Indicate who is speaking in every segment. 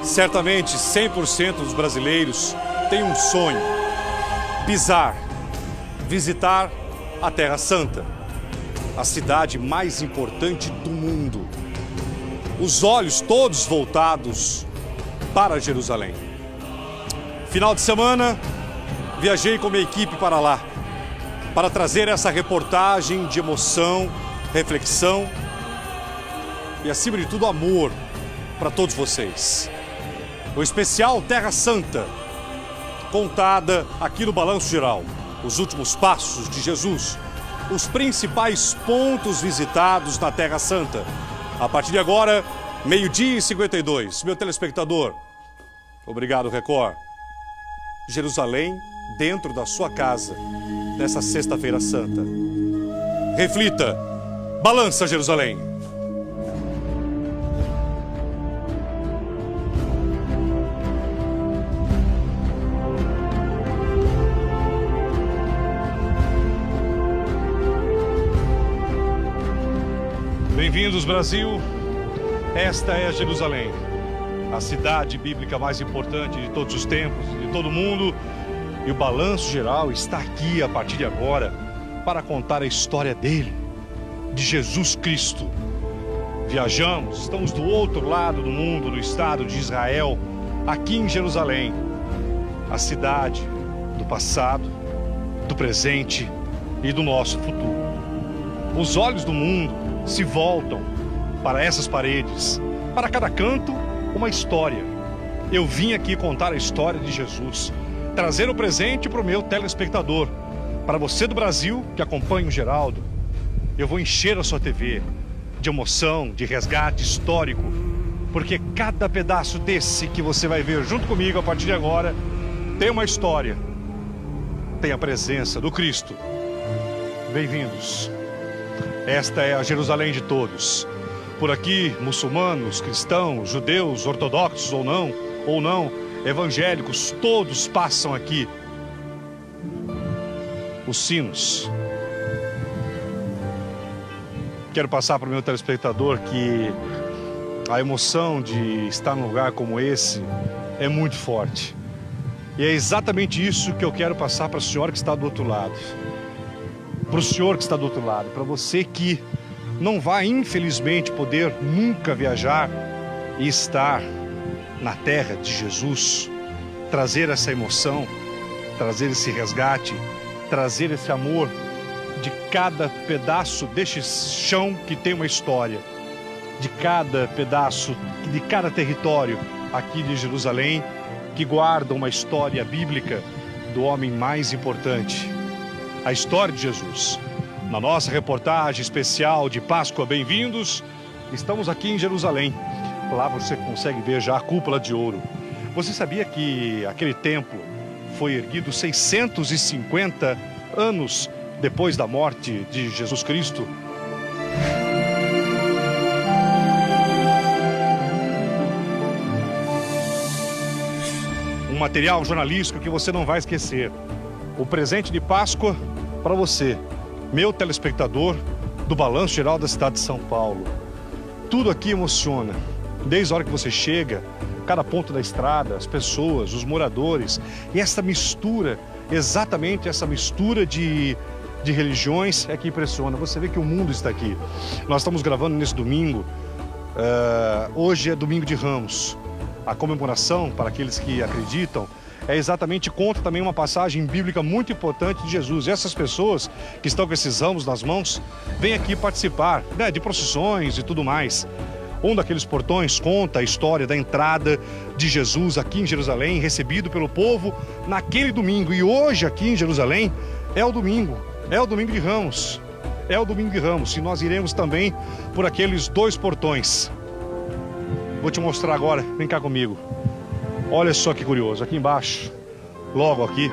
Speaker 1: Certamente 100% dos brasileiros têm um sonho: pisar, visitar a Terra Santa, a cidade mais importante do mundo. Os olhos todos voltados para Jerusalém. Final de semana, viajei com minha equipe para lá, para trazer essa reportagem de emoção, reflexão e, acima de tudo, amor para todos vocês. O especial Terra Santa, contada aqui no Balanço Geral. Os últimos passos de Jesus, os principais pontos visitados na Terra Santa. A partir de agora, 12h52. Meu telespectador, obrigado, Record. Jerusalém dentro da sua casa, nessa sexta-feira santa. Reflita, balança Jerusalém. Bem-vindos, Brasil. Esta é Jerusalém, a cidade bíblica mais importante de todos os tempos, de todo o mundo. E o Balanço Geral está aqui a partir de agora para contar a história dele, de Jesus Cristo. Viajamos, estamos do outro lado do mundo, no estado de Israel, aqui em Jerusalém, a cidade do passado, do presente e do nosso futuro. Os olhos do mundo se voltam para essas paredes, para cada canto uma história. Eu vim aqui contar a história de Jesus, trazer o presente para o meu telespectador, para você do Brasil que acompanha o Geraldo. Eu vou encher a sua TV de emoção, de resgate histórico, porque cada pedaço desse que você vai ver junto comigo a partir de agora tem uma história, tem a presença do Cristo. Bem-vindos. Esta é a Jerusalém de todos. Por aqui, muçulmanos, cristãos, judeus, ortodoxos ou não, evangélicos, todos passam aqui. Os sinos. Quero passar para o meu telespectador que a emoção de estar num lugar como esse é muito forte. E é exatamente isso que eu quero passar para a senhora que está do outro lado. Para o senhor que está do outro lado, para você que não vai, infelizmente, poder nunca viajar e estar na terra de Jesus, trazer essa emoção, trazer esse resgate, trazer esse amor de cada pedaço deste chão que tem uma história, de cada pedaço, de cada território aqui de Jerusalém, que guarda uma história bíblica do homem mais importante. A história de Jesus. Na nossa reportagem especial de Páscoa, bem-vindos. Estamos aqui em Jerusalém. Lá você consegue ver já a cúpula de ouro. Você sabia que aquele templo foi erguido 650 anos depois da morte de Jesus Cristo? Um material jornalístico que você não vai esquecer. O presente de Páscoa para você, meu telespectador do Balanço Geral da cidade de São Paulo. Tudo aqui emociona, desde a hora que você chega, cada ponto da estrada, as pessoas, os moradores, e essa mistura, exatamente essa mistura de religiões é que impressiona. Você vê que o mundo está aqui. Nós estamos gravando nesse domingo, hoje é domingo de Ramos. A comemoração, para aqueles que acreditam, é exatamente conta também uma passagem bíblica muito importante de Jesus. E essas pessoas que estão com esses ramos nas mãos, vêm aqui participar, né, de procissões e tudo mais. Um daqueles portões conta a história da entrada de Jesus aqui em Jerusalém, recebido pelo povo naquele domingo. E hoje aqui em Jerusalém é o domingo de Ramos. É o domingo de Ramos. E nós iremos também por aqueles dois portões. Vou te mostrar agora, vem cá comigo. Olha só que curioso, aqui embaixo, logo aqui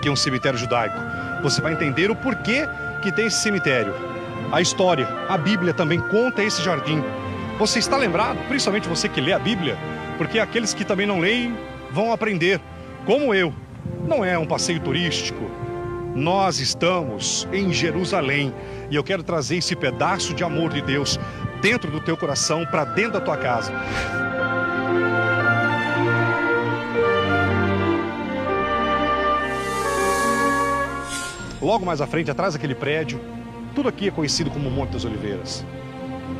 Speaker 1: é um cemitério judaico. Você vai entender o porquê que tem esse cemitério. A história, a Bíblia também conta esse jardim. Você está lembrado, principalmente você que lê a Bíblia, porque aqueles que também não leem vão aprender, como eu. Não é um passeio turístico. Nós estamos em Jerusalém e eu quero trazer esse pedaço de amor de Deus dentro do teu coração, para dentro da tua casa. logo mais à frente, atrás daquele prédio, tudo aqui é conhecido como Monte das Oliveiras,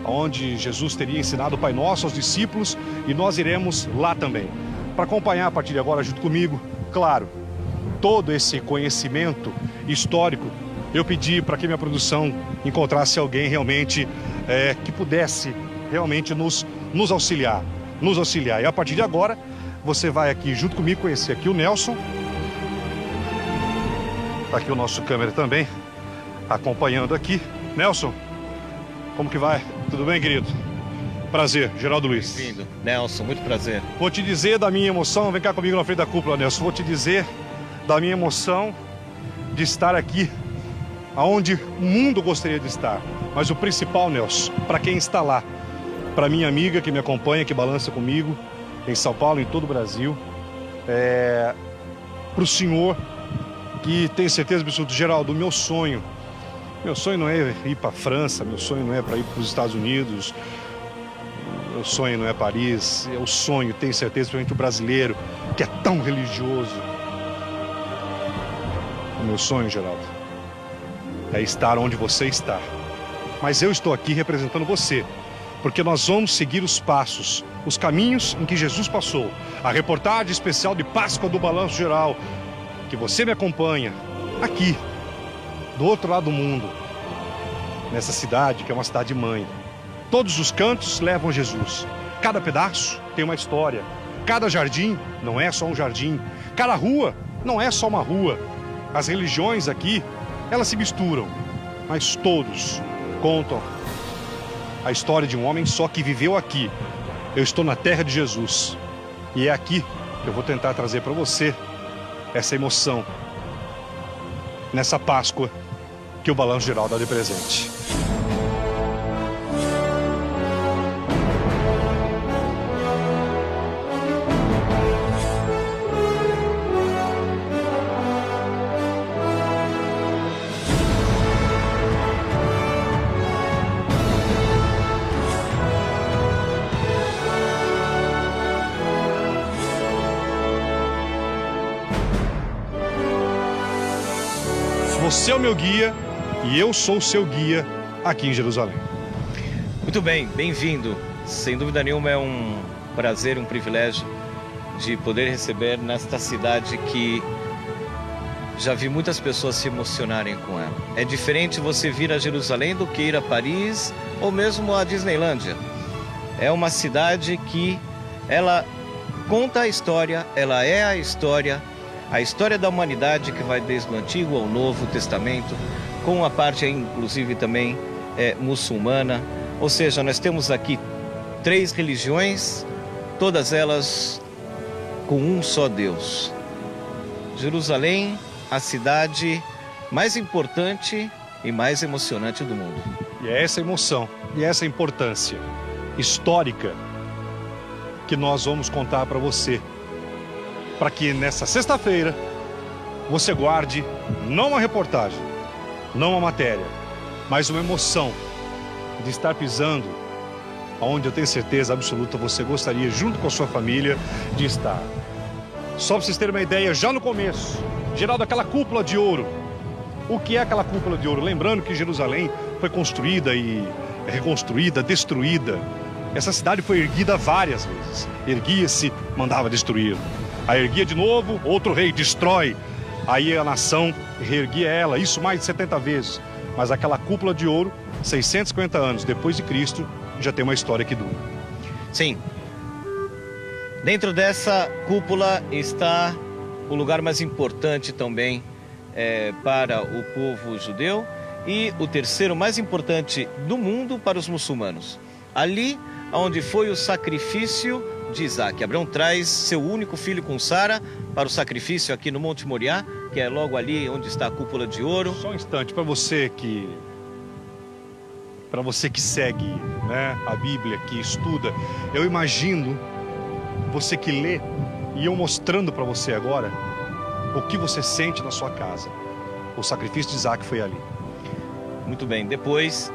Speaker 1: onde Jesus teria ensinado o Pai Nosso aos discípulos, e nós iremos lá também, para acompanhar a partir de agora junto comigo, claro, todo esse conhecimento histórico. Eu pedi para que minha produção encontrasse alguém realmente que pudesse realmente nos auxiliar. E a partir de agora, você vai aqui junto comigo conhecer aqui o Nelson. Está aqui o nosso câmera também, acompanhando aqui. Nelson, como que vai? Tudo bem, querido? Prazer, Geraldo Luiz.
Speaker 2: Bem-vindo, Nelson, muito prazer.
Speaker 1: Vou te dizer da minha emoção, vem cá comigo na frente da cúpula, Nelson. Vou te dizer da minha emoção de estar aqui, aonde o mundo gostaria de estar. Mas o principal, Nelson, para quem está lá, para minha amiga que me acompanha, que balança comigo, em São Paulo, em todo o Brasil, para o senhor, que tem certeza absoluta, Geraldo, meu sonho não é ir para a França, meu sonho não é para ir para os Estados Unidos, meu sonho não é Paris, é o sonho, tenho certeza, principalmente o brasileiro, que é tão religioso. O meu sonho, Geraldo, é estar onde você está. Mas eu estou aqui representando você, porque nós vamos seguir os passos, os caminhos em que Jesus passou. A reportagem especial de Páscoa do Balanço Geral, que você me acompanha aqui, do outro lado do mundo, nessa cidade que é uma cidade mãe. Todos os cantos levam Jesus. Cada pedaço tem uma história. Cada jardim não é só um jardim. Cada rua não é só uma rua. As religiões aqui, elas se misturam, mas todos contam a história de um homem só que viveu aqui. Eu estou na terra de Jesus, e é aqui que eu vou tentar trazer para você essa emoção, nessa Páscoa que o Balanço Geral dá de presente. Você é o meu guia e eu sou o seu guia aqui em Jerusalém.
Speaker 2: Muito bem, bem-vindo. Sem dúvida nenhuma é um prazer, um privilégio de poder receber nesta cidade que já vi muitas pessoas se emocionarem com ela. É diferente você vir a Jerusalém do que ir a Paris ou mesmo a Disneylândia. É uma cidade que ela conta a história, ela é a história da humanidade que vai desde o Antigo ao Novo Testamento, com a parte inclusive também muçulmana. Ou seja, nós temos aqui 3 religiões, todas elas com um só Deus. Jerusalém, a cidade mais importante e mais emocionante do mundo.
Speaker 1: E é essa emoção e essa importância histórica que nós vamos contar para você, para que nessa sexta-feira você guarde não uma reportagem, não uma matéria, mas uma emoção de estar pisando onde eu tenho certeza absoluta você gostaria, junto com a sua família, de estar. Só para vocês terem uma ideia, já no começo, Geraldo, aquela cúpula de ouro. O que é aquela cúpula de ouro? Lembrando que Jerusalém foi construída e reconstruída, destruída. Essa cidade foi erguida várias vezes. Erguia-se, mandava destruir. Aí erguia de novo, outro rei destrói. Aí a nação reerguia ela, isso mais de 70 vezes. Mas aquela cúpula de ouro, 650 anos depois de Cristo, já tem uma história que dura.
Speaker 2: Sim. Dentro dessa cúpula está o lugar mais importante também para o povo judeu e o terceiro mais importante do mundo para os muçulmanos. Ali onde foi o sacrifício de Isaac. Abraão traz seu único filho com Sara para o sacrifício aqui no Monte Moriá, que é logo ali onde está a cúpula de ouro.
Speaker 1: Só um instante, para você que segue, né, a Bíblia, que estuda, eu imagino você que lê e eu mostrando para você agora o que você sente na sua casa. O sacrifício de Isaac foi ali.
Speaker 2: Muito bem, depois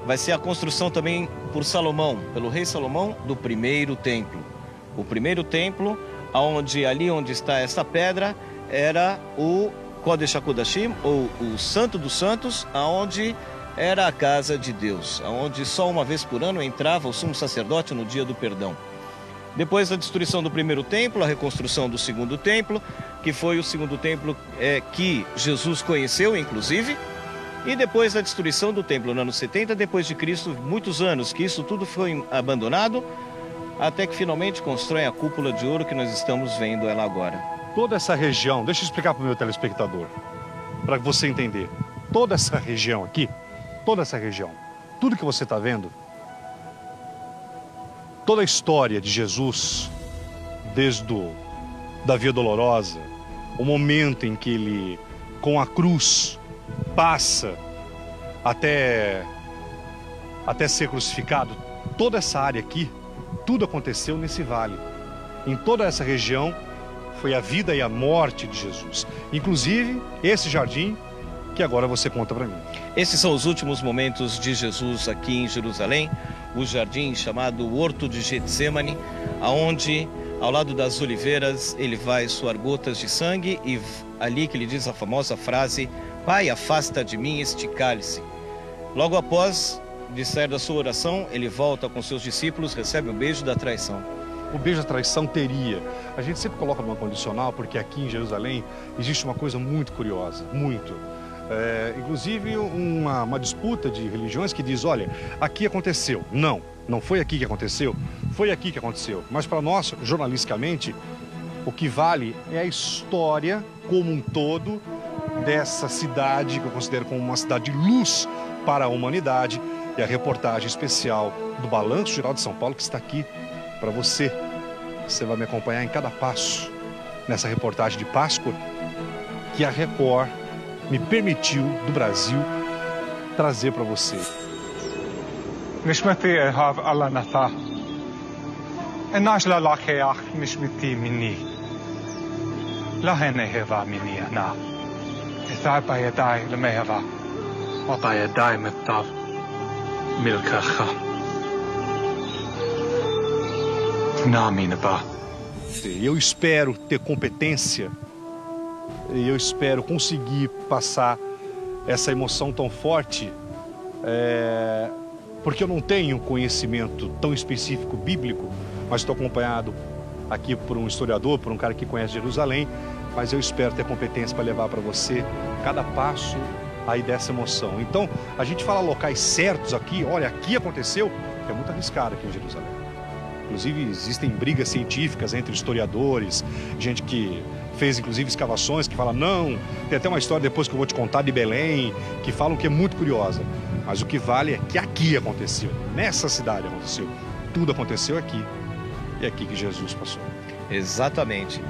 Speaker 2: vai ser a construção também por Salomão, pelo rei Salomão, do primeiro templo. O primeiro templo, ali onde está essa pedra, era o Kodesh HaKodashim, ou o Santo dos Santos, aonde era a casa de Deus, aonde só uma vez por ano entrava o sumo sacerdote no dia do perdão. Depois da destruição do primeiro templo, a reconstrução do segundo templo, que foi o segundo templo que Jesus conheceu, inclusive, e depois da destruição do templo no ano 70 depois de Cristo, muitos anos que isso tudo foi abandonado, até que finalmente constroem a cúpula de ouro que nós estamos vendo ela agora.
Speaker 1: Toda essa região, deixa eu explicar para o meu telespectador, para você entender. Toda essa região aqui, toda essa região, tudo que você está vendo, toda a história de Jesus, desde da Via Dolorosa, o momento em que ele, com a cruz, passa até ser crucificado, toda essa área aqui, tudo aconteceu nesse vale. Em toda essa região foi a vida e a morte de Jesus. Inclusive esse jardim que agora você conta para mim.
Speaker 2: Esses são os últimos momentos de Jesus aqui em Jerusalém, o jardim chamado Horto de Getsemane, aonde ao lado das oliveiras ele vai suar gotas de sangue e ali que ele diz a famosa frase: Pai, afasta de mim este cálice. Logo após de sair da sua oração, ele volta com seus discípulos, recebe o beijo da traição.
Speaker 1: O beijo da traição teria. A gente sempre coloca numa condicional, porque aqui em Jerusalém existe uma coisa muito curiosa, muito. Inclusive uma disputa de religiões que diz, olha, aqui aconteceu. Não, não foi aqui que aconteceu, foi aqui que aconteceu. Mas para nós, jornalisticamente, o que vale é a história como um todo dessa cidade, que eu considero como uma cidade de luz para a humanidade, e a reportagem especial do Balanço Geral de São Paulo, que está aqui para você. Você vai me acompanhar em cada passo nessa reportagem de Páscoa que a Record me permitiu, do Brasil, trazer para você.
Speaker 3: נשמתי אהב אללה נתה. אנש לה לקח נשמתי מיני. להן אהבה מיני אנא. אתא בידי למהבה. ובידי מטב מלכך. נאמין בה.
Speaker 1: Eu espero ter competência e eu espero conseguir passar essa emoção tão forte, porque eu não tenho conhecimento tão específico bíblico, mas estou acompanhado aqui por um historiador, por um cara que conhece Jerusalém, mas eu espero ter competência para levar para você cada passo aí dessa emoção. Então, a gente fala locais certos aqui, olha, aqui aconteceu, é muito arriscado aqui em Jerusalém. Inclusive, existem brigas científicas entre historiadores, gente que fez, inclusive, escavações, que fala, não, tem até uma história depois que eu vou te contar de Belém, que falam que é muito curiosa. Mas o que vale é que aqui aconteceu, nessa cidade aconteceu. Tudo aconteceu aqui. E é aqui que Jesus passou.
Speaker 2: Exatamente.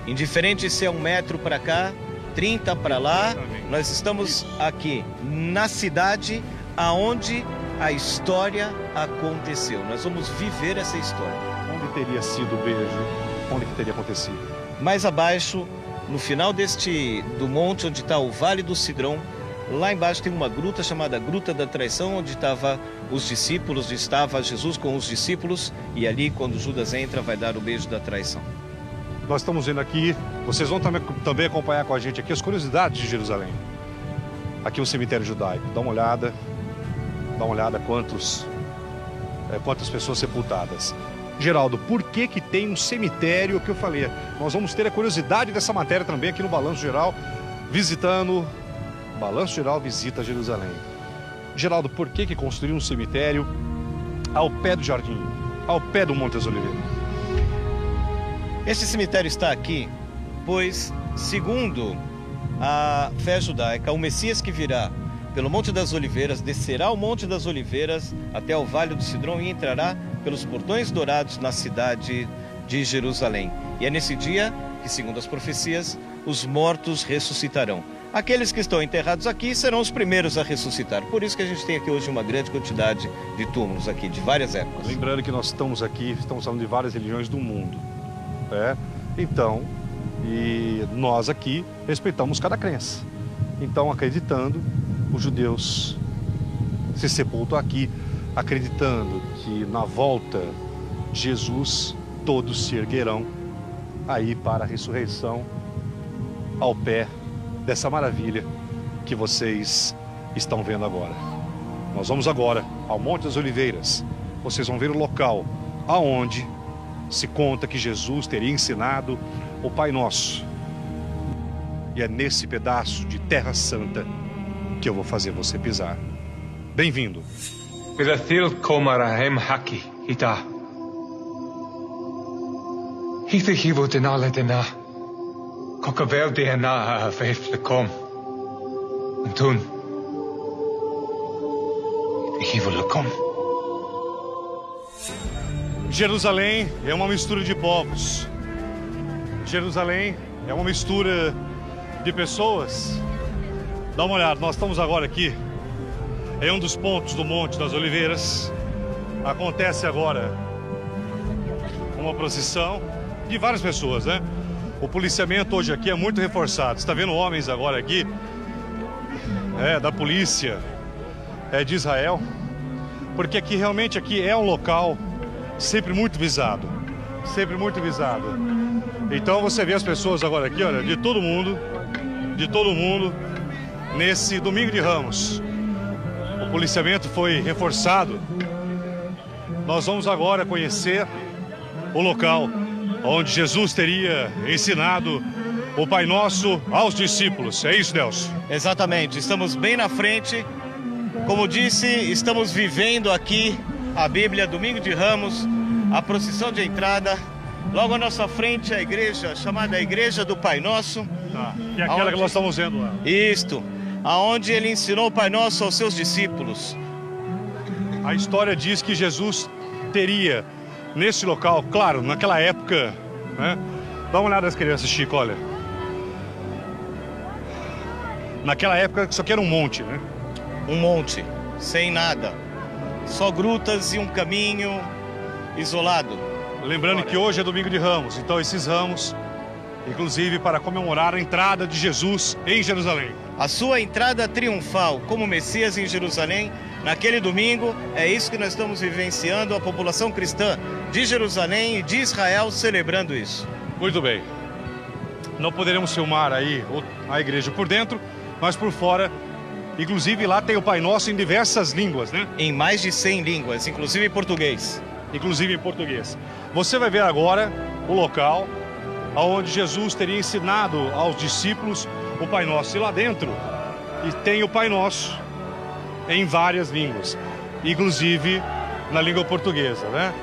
Speaker 2: Indiferente se é 1 metro para cá, 30 para lá, nós estamos aqui na cidade aonde a história aconteceu. Nós vamos viver essa história.
Speaker 1: Onde teria sido o beijo? Onde que teria acontecido?
Speaker 2: Mais abaixo, no final do monte onde está o Vale do Cidrão, lá embaixo tem uma gruta chamada Gruta da Traição, onde estavam os discípulos, estava Jesus com os discípulos, e ali quando Judas entra vai dar o beijo da traição.
Speaker 1: Nós estamos vendo aqui, vocês vão também acompanhar com a gente aqui as curiosidades de Jerusalém. Aqui o cemitério judaico, dá uma olhada quantas pessoas sepultadas. Geraldo, por que tem um cemitério que eu falei? Nós vamos ter a curiosidade dessa matéria também aqui no Balanço Geral, visitando... Balanço Geral visita Jerusalém. Geraldo, por que construir um cemitério ao pé do jardim, ao pé do Monte das Oliveiras?
Speaker 2: Este cemitério está aqui, pois, segundo a fé judaica, o Messias que virá pelo Monte das Oliveiras, descerá o Monte das Oliveiras até o Vale do Cidrão e entrará pelos portões dourados na cidade de Jerusalém. E é nesse dia que, segundo as profecias, os mortos ressuscitarão. Aqueles que estão enterrados aqui serão os primeiros a ressuscitar. Por isso que a gente tem aqui hoje uma grande quantidade de túmulos aqui, de várias épocas.
Speaker 1: Lembrando que nós estamos falando de várias religiões do mundo. Então, e nós aqui respeitamos cada crença. Então, acreditando, os judeus se sepultam aqui, acreditando que na volta de Jesus todos se erguerão aí para a ressurreição ao pé dessa maravilha que vocês estão vendo agora. Nós vamos agora ao Monte das Oliveiras. Vocês vão ver o local aonde se conta que Jesus teria ensinado o Pai Nosso. E é nesse pedaço de terra santa que eu vou fazer você pisar. Bem-vindo.
Speaker 3: Bilathil komarahem haki ita. Hitha hivo denala dena. Kokavel dena veiflekom. Antun. Hivo lekom.
Speaker 1: Jerusalém é uma mistura de povos. Jerusalém é uma mistura de pessoas. Dá uma olhada, nós estamos agora aqui em um dos pontos do Monte das Oliveiras. Acontece agora uma procissão de várias pessoas, né? O policiamento hoje aqui é muito reforçado. Você está vendo homens agora aqui, da polícia, de Israel, porque aqui realmente é um local sempre muito visado, Então você vê as pessoas agora aqui, olha, de todo mundo, nesse domingo de Ramos. O policiamento foi reforçado. Nós vamos agora conhecer o local onde Jesus teria ensinado o Pai Nosso aos discípulos. É isso, Nelson?
Speaker 2: Exatamente, estamos bem na frente. Como disse, estamos vivendo aqui a Bíblia, domingo de Ramos, a procissão de entrada. Logo à nossa frente a igreja, chamada Igreja do Pai Nosso.
Speaker 1: Tá. E aquela que nós estamos vendo lá.
Speaker 2: Isto, aonde ele ensinou o Pai Nosso aos seus discípulos.
Speaker 1: A história diz que Jesus teria, nesse local, claro, naquela época, né? Dá uma olhada nas crianças, Chico, olha. Naquela época isso aqui era um monte, né?
Speaker 2: Um monte, sem nada. Só grutas e um caminho isolado.
Speaker 1: Lembrando que hoje é domingo de Ramos, então esses ramos, inclusive para comemorar a entrada de Jesus em Jerusalém.
Speaker 2: A sua entrada triunfal como Messias em Jerusalém, naquele domingo, é isso que nós estamos vivenciando, a população cristã de Jerusalém e de Israel celebrando isso.
Speaker 1: Muito bem. Não poderemos filmar aí a igreja por dentro, mas por fora. Inclusive lá tem o Pai Nosso em diversas línguas, né?
Speaker 2: Em mais de 100 línguas, inclusive em português.
Speaker 1: Você vai ver agora o local onde Jesus teria ensinado aos discípulos o Pai Nosso. E lá dentro tem o Pai Nosso em várias línguas, inclusive na língua portuguesa, né?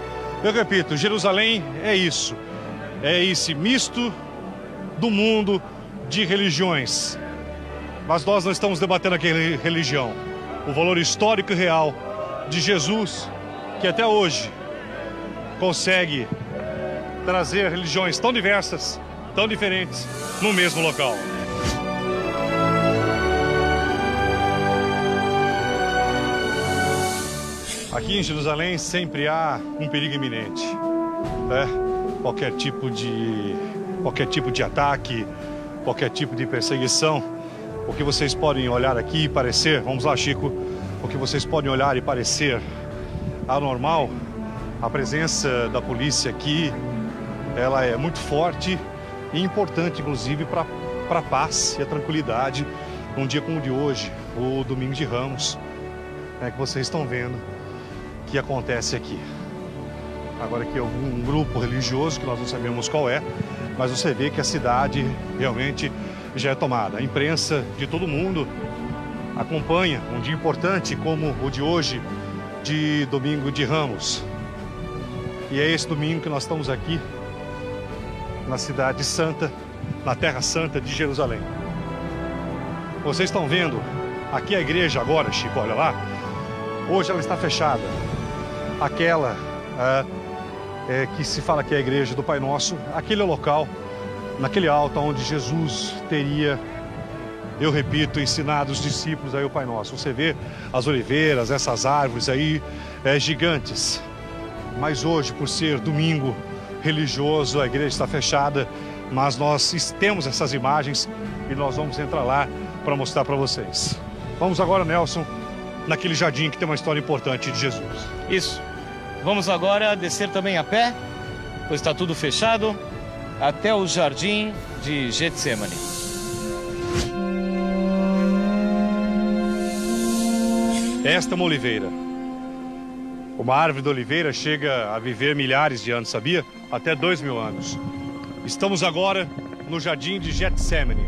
Speaker 1: Eu repito, Jerusalém é isso. É esse misto do mundo de religiões. Mas nós não estamos debatendo aqui religião. O valor histórico e real de Jesus, que até hoje consegue trazer religiões tão diversas, tão diferentes, no mesmo local. Aqui em Jerusalém sempre há um perigo iminente, né? Qualquer tipo de ataque, qualquer tipo de perseguição. O que vocês podem olhar aqui e parecer, vamos lá, Chico, o que vocês podem olhar e parecer anormal, a presença da polícia aqui, ela é muito forte e importante, inclusive, para a paz e a tranquilidade num dia como o de hoje, o Domingo de Ramos, que vocês estão vendo que acontece aqui. Agora aqui é um grupo religioso que nós não sabemos qual é, mas você vê que a cidade realmente já é tomada. A imprensa de todo mundo acompanha um dia importante como o de hoje, de Domingo de Ramos. E é esse domingo que nós estamos aqui na cidade santa, na terra santa de Jerusalém. Vocês estão vendo aqui a igreja agora, Chico, olha lá. Hoje ela está fechada. Aquela que se fala que é a igreja do Pai Nosso, aquele é o local, naquele alto onde Jesus teria, eu repito, ensinado os discípulos aí o Pai Nosso. Você vê as oliveiras, essas árvores aí gigantes. Mas hoje, por ser domingo religioso, a igreja está fechada, mas nós temos essas imagens e nós vamos entrar lá para mostrar para vocês. Vamos agora, Nelson, naquele jardim que tem uma história importante de Jesus.
Speaker 2: Isso. Vamos agora descer também a pé, pois está tudo fechado, até o jardim de Getsemane.
Speaker 1: Esta é uma oliveira. Uma árvore de oliveira chega a viver milhares de anos, sabia? Até 2000 anos. Estamos agora no jardim de Getsemane,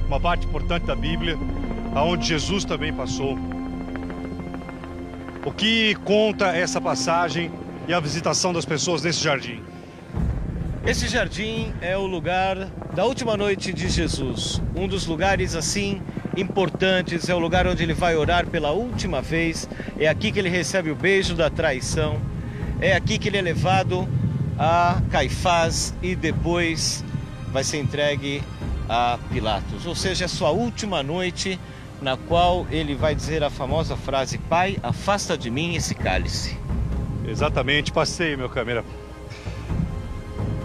Speaker 1: uma parte importante da Bíblia, aonde Jesus também passou. O que conta essa passagem e a visitação das pessoas nesse jardim?
Speaker 2: Esse jardim é o lugar da última noite de Jesus. Um dos lugares assim importantes, é o lugar onde ele vai orar pela última vez. É aqui que ele recebe o beijo da traição. É aqui que ele é levado a Caifás e depois vai ser entregue a Pilatos. Ou seja, é a sua última noite, na qual ele vai dizer a famosa frase: Pai, afasta de mim esse cálice.
Speaker 1: Exatamente, passei, meu câmera.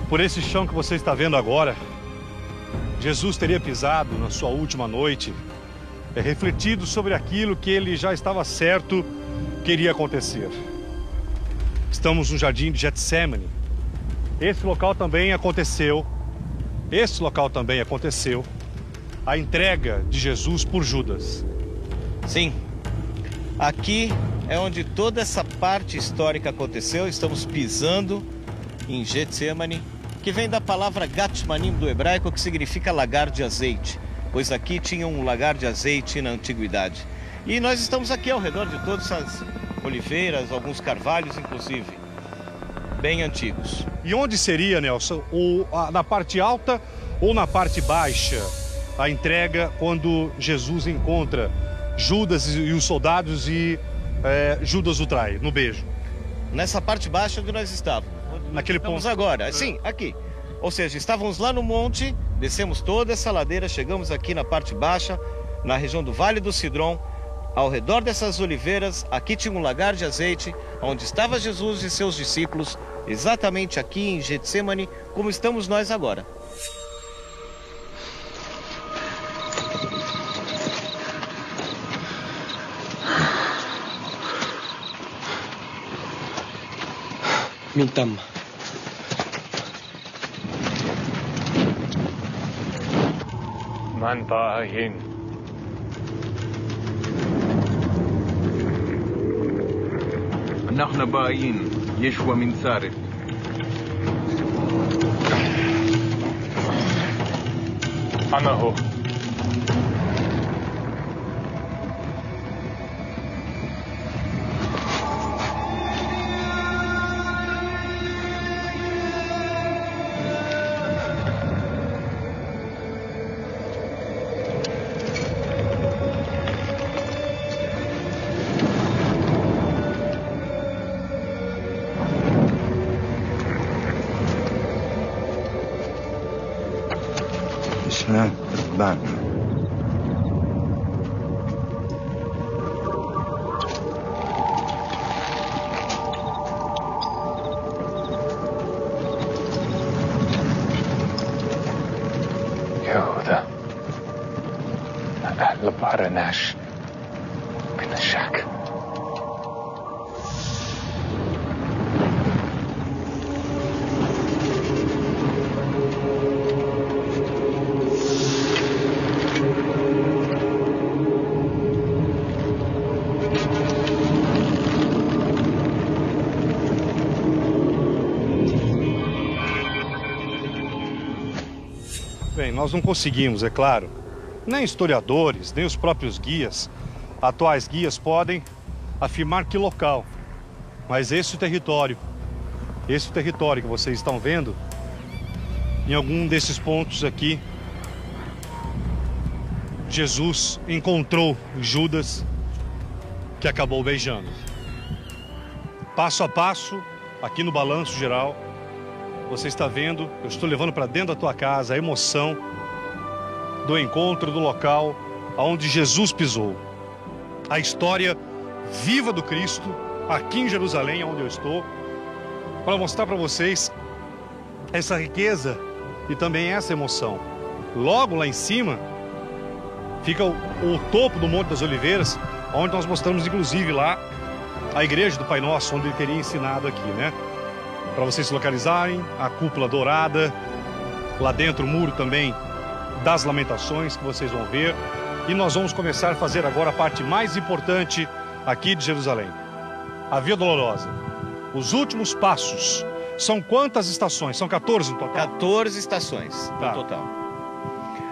Speaker 1: Por esse chão que você está vendo agora, Jesus teria pisado na sua última noite, refletido sobre aquilo que ele já estava certo que iria acontecer. Estamos no jardim de Getsemane. Esse local também aconteceu a entrega de Jesus por Judas.
Speaker 2: Sim, aqui é onde toda essa parte histórica aconteceu. Estamos pisando em Getsemane, que vem da palavra Gatmanim do hebraico, que significa lagar de azeite, pois aqui tinha um lagar de azeite na antiguidade. E nós estamos aqui ao redor de todas essas oliveiras, alguns carvalhos inclusive, bem antigos.
Speaker 1: E onde seria, Nelson, na parte alta ou na parte baixa, a entrega quando Jesus encontra Judas e os soldados e Judas o trai, no beijo?
Speaker 2: Nessa parte baixa onde nós estávamos.
Speaker 1: Naquele
Speaker 2: Estamos
Speaker 1: ponto.
Speaker 2: agora, sim, aqui. Ou seja, estávamos lá no monte, descemos toda essa ladeira, chegamos aqui na parte baixa, na região do Vale do Cidrom. Ao redor dessas oliveiras, aqui tinha um lagar de azeite, onde estava Jesus e seus discípulos, exatamente aqui em Getsemane, como estamos nós agora.
Speaker 4: Mintam.
Speaker 3: Man ba'ayin.
Speaker 5: אנחנו באים, ישוע מנצרת.
Speaker 3: Ana ho.
Speaker 6: Ban.
Speaker 3: Yehuda. Labaranash. Binashak.
Speaker 1: Bem, nós não conseguimos, é claro, nem historiadores, nem os próprios guias, atuais guias, podem afirmar que local. Mas esse território que vocês estão vendo, em algum desses pontos aqui, Jesus encontrou Judas, que acabou beijando. Passo a passo, aqui no balanço geral, você está vendo, eu estou levando para dentro da tua casa a emoção do encontro, do local onde Jesus pisou. A história viva do Cristo, aqui em Jerusalém, onde eu estou, para mostrar para vocês essa riqueza e também essa emoção. Logo lá em cima, fica o topo do Monte das Oliveiras, onde nós mostramos inclusive lá a igreja do Pai Nosso, onde ele teria ensinado aqui, né? Para vocês se localizarem, a cúpula dourada, lá dentro o muro também das Lamentações, que vocês vão ver. E nós vamos começar a fazer agora a parte mais importante aqui de Jerusalém. A Via Dolorosa. Os últimos passos. São quantas estações? São 14 no total?
Speaker 2: 14 estações
Speaker 1: Tá.
Speaker 2: no total.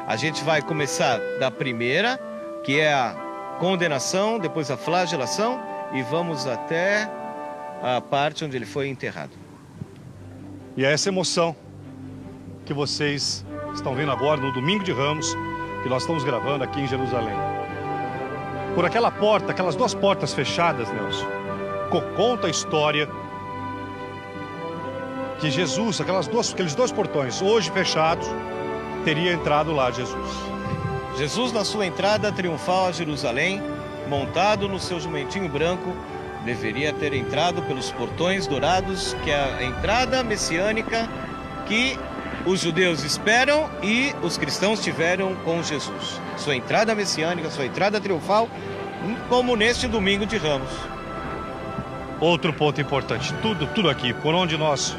Speaker 2: A gente vai começar da primeira, que é a condenação, depois a flagelação, e vamos até a parte onde ele foi enterrado.
Speaker 1: E é essa emoção que vocês estão vendo agora no Domingo de Ramos, que nós estamos gravando aqui em Jerusalém. Por aquela porta, aquelas duas portas fechadas, Nelson, conta a história que Jesus, aqueles dois portões, hoje fechados, teria entrado lá Jesus.
Speaker 2: Jesus, na sua entrada triunfal a Jerusalém, montado no seu jumentinho branco, deveria ter entrado pelos portões dourados, que é a entrada messiânica que os judeus esperam e os cristãos tiveram com Jesus. Sua entrada messiânica, sua entrada triunfal, como neste Domingo de Ramos.
Speaker 1: Outro ponto importante, tudo aqui, por onde nós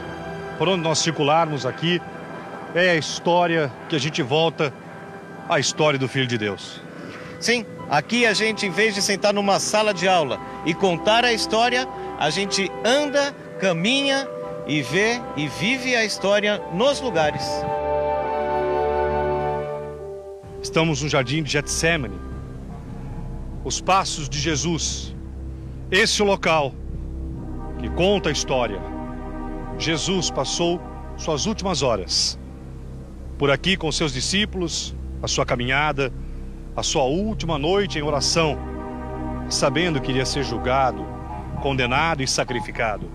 Speaker 1: circularmos aqui, é a história que a gente volta à história do Filho de Deus.
Speaker 2: Sim, aqui a gente, em vez de sentar numa sala de aula e contar a história, a gente anda, caminha e vê e vive a história nos lugares.
Speaker 1: Estamos no jardim de Getsemane, os passos de Jesus. Esse é o local que conta a história. Jesus passou suas últimas horas por aqui com seus discípulos, a sua caminhada, a sua última noite em oração, sabendo que iria ser julgado, condenado e sacrificado.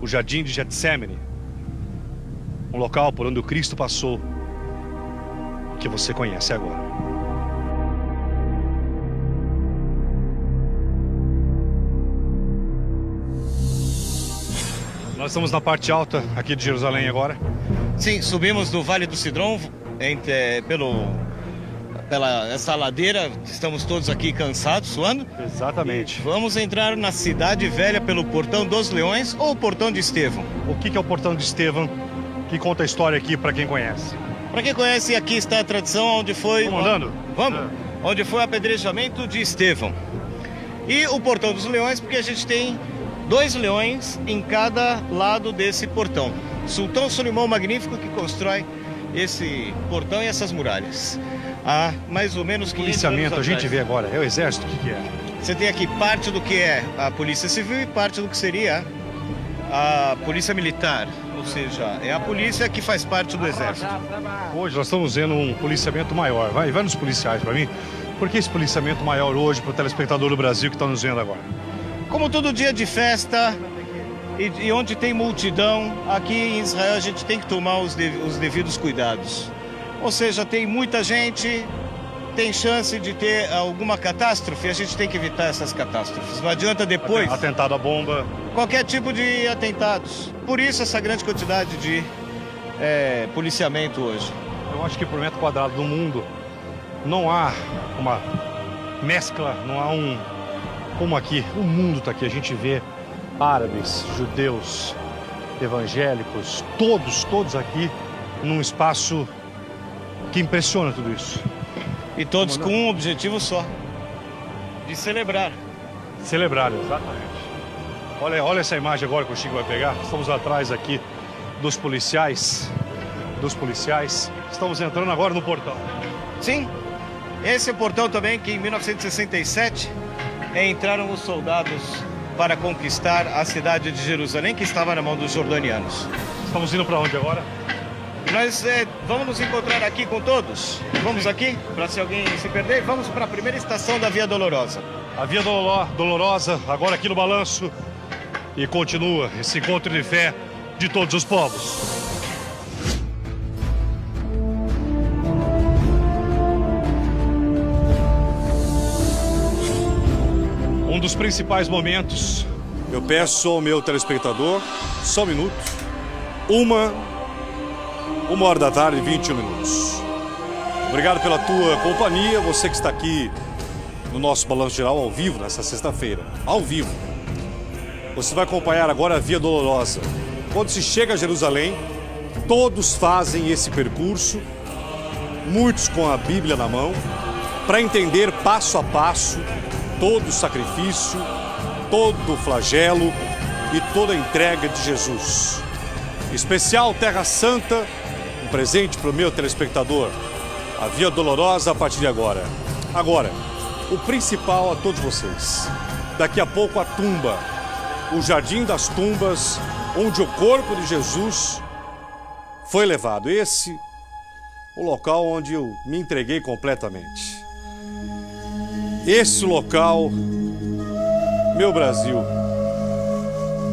Speaker 1: O jardim de Getsemane, um local por onde o Cristo passou, que você conhece agora. Nós estamos na parte alta aqui de Jerusalém agora.
Speaker 2: Sim, subimos do Vale do Cidrom, pela essa ladeira, estamos todos aqui cansados, suando.
Speaker 1: Exatamente.
Speaker 2: Vamos entrar na Cidade Velha pelo Portão dos Leões ou o Portão de Estevão.
Speaker 1: O que é o Portão de Estevão, que conta a história aqui para quem conhece?
Speaker 2: Para quem conhece, aqui está a tradição onde foi...
Speaker 1: Vamos andando?
Speaker 2: Vamos. Onde foi o apedrejamento de Estevão. E o Portão dos Leões, porque a gente tem 2 leões em cada lado desse portão. Sultão Solimão Magnífico que constrói esse portão e essas muralhas. Há mais ou menos 500
Speaker 1: Policiamento,
Speaker 2: anos
Speaker 1: a gente
Speaker 2: atrás.
Speaker 1: vê agora. É o exército, o que é?
Speaker 2: Você tem aqui parte do que é a Polícia Civil e parte do que seria a Polícia Militar. Ou seja, é a polícia que faz parte do exército.
Speaker 1: Hoje nós estamos vendo um policiamento maior. Vai nos policiais para mim. Por que esse policiamento maior hoje para o telespectador do Brasil que está nos vendo agora?
Speaker 2: Como todo dia de festa e onde tem multidão, aqui em Israel a gente tem que tomar os devidos cuidados. Ou seja, tem muita gente, tem chance de ter alguma catástrofe, a gente tem que evitar essas catástrofes. Não adianta depois...
Speaker 1: Atentado à bomba.
Speaker 2: Qualquer tipo de atentados. Por isso essa grande quantidade de policiamento hoje.
Speaker 1: Eu acho que por metro quadrado do mundo não há uma mescla, não há como aqui. O mundo está aqui, a gente vê árabes, judeus, evangélicos, todos aqui num espaço que impressiona tudo isso.
Speaker 2: E todos com um objetivo só, de celebrar.
Speaker 1: Celebrar, exatamente. Olha essa imagem agora que o Chico vai pegar. Estamos atrás aqui dos policiais. Estamos entrando agora no portão.
Speaker 2: Sim, esse é o portão também que em 1967 entraram os soldados para conquistar a cidade de Jerusalém, que estava na mão dos jordanianos.
Speaker 1: Estamos indo para onde agora?
Speaker 2: Nós vamos nos encontrar aqui com todos. Vamos aqui, para se alguém se perder, vamos para a primeira estação da Via Dolorosa.
Speaker 1: A Via Dolorosa, agora aqui no Balanço. E continua esse encontro de fé de todos os povos. Um dos principais momentos, eu peço ao meu telespectador, só um minuto, uma hora da tarde, 21 minutos. Obrigado pela tua companhia, você que está aqui no nosso Balanço Geral ao vivo, nessa sexta-feira, ao vivo. Você vai acompanhar agora a Via Dolorosa. Quando se chega a Jerusalém, todos fazem esse percurso, muitos com a Bíblia na mão, para entender passo a passo
Speaker 6: todo o sacrifício, todo o flagelo e toda a entrega de Jesus. Especial Terra Santa, um presente para o meu telespectador. A Via Dolorosa a partir de agora. Agora, o principal a todos vocês. Daqui a pouco a tumba, o Jardim das Tumbas, onde o corpo de Jesus foi levado. Esse o local onde eu me entreguei completamente. Esse local, meu Brasil.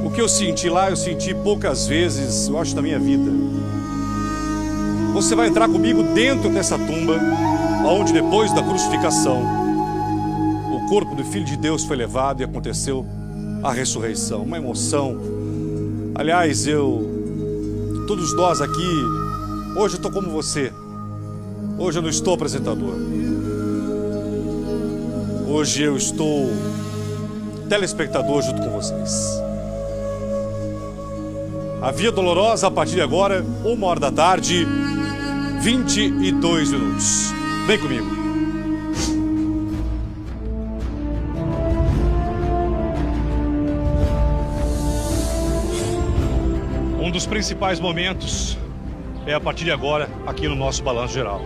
Speaker 6: O que eu senti lá, eu senti poucas vezes, eu acho, na minha vida. Você vai entrar comigo dentro dessa tumba, onde depois da crucificação, o corpo do Filho de Deus foi levado e aconteceu a ressurreição. Uma emoção. Aliás, todos nós aqui, hoje eu estou como você. Hoje eu não estou apresentador. Hoje eu estou telespectador junto com vocês. A Via Dolorosa, a partir de agora, 13h, 22 minutos. Vem comigo.
Speaker 1: Um dos principais momentos é a partir de agora, aqui no nosso Balanço Geral.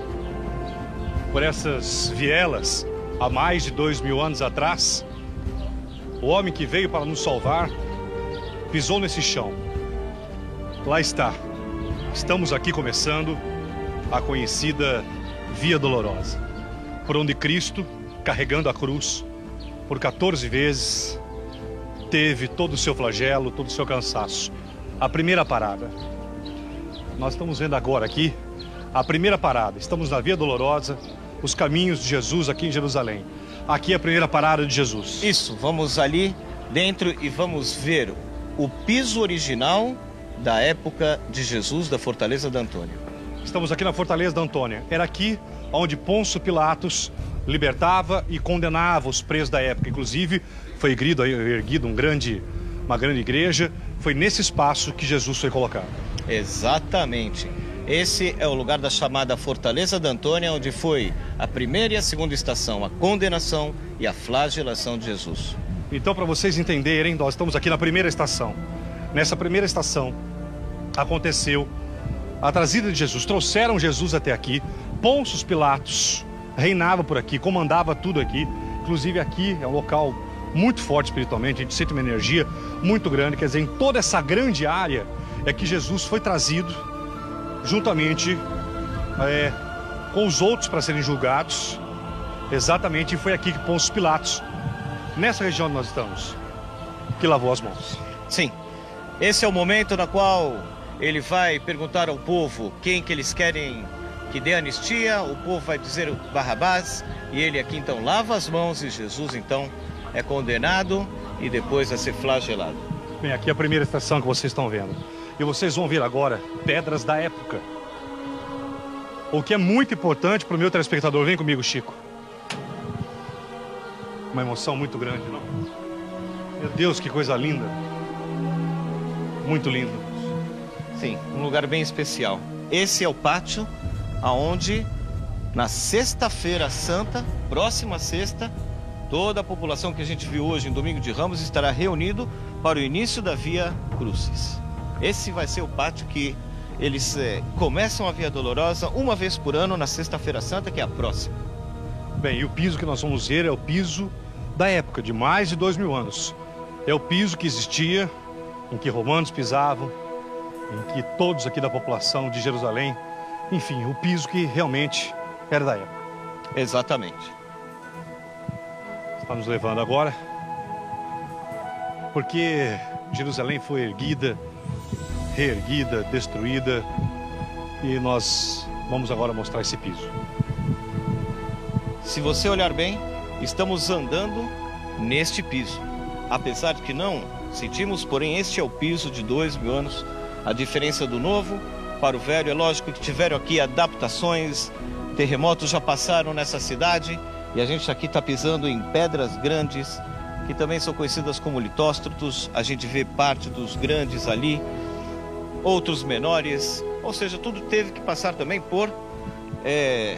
Speaker 1: Por essas vielas, há mais de 2000 anos atrás, o homem que veio para nos salvar pisou nesse chão. Lá está. Estamos aqui começando a conhecida Via Dolorosa, por onde Cristo, carregando a cruz, por 14 vezes, teve todo o seu flagelo, todo o seu cansaço. A primeira parada. Nós estamos vendo agora aqui a primeira parada. Estamos na Via Dolorosa, os caminhos de Jesus aqui em Jerusalém. Aqui é a primeira parada de Jesus.
Speaker 2: Isso, vamos ali dentro e vamos ver o piso original da época de Jesus, da Fortaleza da Antônia.
Speaker 1: Estamos aqui na Fortaleza da Antônia. Era aqui onde Pôncio Pilatos libertava e condenava os presos da época. Inclusive, foi erguido uma grande igreja. Foi nesse espaço que Jesus foi colocado.
Speaker 2: Exatamente. Esse é o lugar da chamada Fortaleza da Antônia, onde foi a primeira e a segunda estação, a condenação e a flagelação de Jesus.
Speaker 1: Então, para vocês entenderem, nós estamos aqui na primeira estação. Nessa primeira estação, aconteceu a trazida de Jesus. Trouxeram Jesus até aqui. Pôncio Pilatos reinava por aqui, comandava tudo aqui. Inclusive aqui é um local muito forte espiritualmente, a gente sente uma energia muito grande. Quer dizer, em toda essa grande área é que Jesus foi trazido juntamente com os outros para serem julgados. Exatamente, e foi aqui que Pôncio Pilatos, nessa região onde nós estamos, que lavou as mãos.
Speaker 2: Sim, esse é o momento na qual ele vai perguntar ao povo quem que eles querem que dê anistia. O povo vai dizer Barrabás, e ele aqui então lava as mãos, e Jesus então é condenado e depois a ser flagelado.
Speaker 1: Bem, aqui é a primeira estação que vocês estão vendo. E vocês vão ver agora pedras da época. O que é muito importante para o meu telespectador. Vem comigo, Chico. Uma emoção muito grande, não? Meu Deus, que coisa linda. Muito lindo.
Speaker 2: Sim, um lugar bem especial. Esse é o pátio aonde, na Sexta-feira Santa, próxima sexta, toda a população que a gente viu hoje em Domingo de Ramos estará reunido para o início da Via Crucis. Esse vai ser o pátio que eles começam a Via Dolorosa uma vez por ano na Sexta-feira Santa, que é a próxima.
Speaker 1: Bem, e o piso que nós vamos ver é o piso da época, de mais de 2000 anos. É o piso que existia, em que romanos pisavam, em que todos aqui da população de Jerusalém, enfim, o piso que realmente era da época.
Speaker 2: Exatamente.
Speaker 1: Está nos levando agora, porque Jerusalém foi erguida, reerguida, destruída, e nós vamos agora mostrar esse piso.
Speaker 2: Se você olhar bem, estamos andando neste piso. Apesar de que não sentimos, porém este é o piso de 2000 anos. A diferença do novo para o velho, é lógico que tiveram aqui adaptações, terremotos já passaram nessa cidade, e a gente aqui está pisando em pedras grandes, que também são conhecidas como litóstratos. A gente vê parte dos grandes ali, outros menores, ou seja, tudo teve que passar também por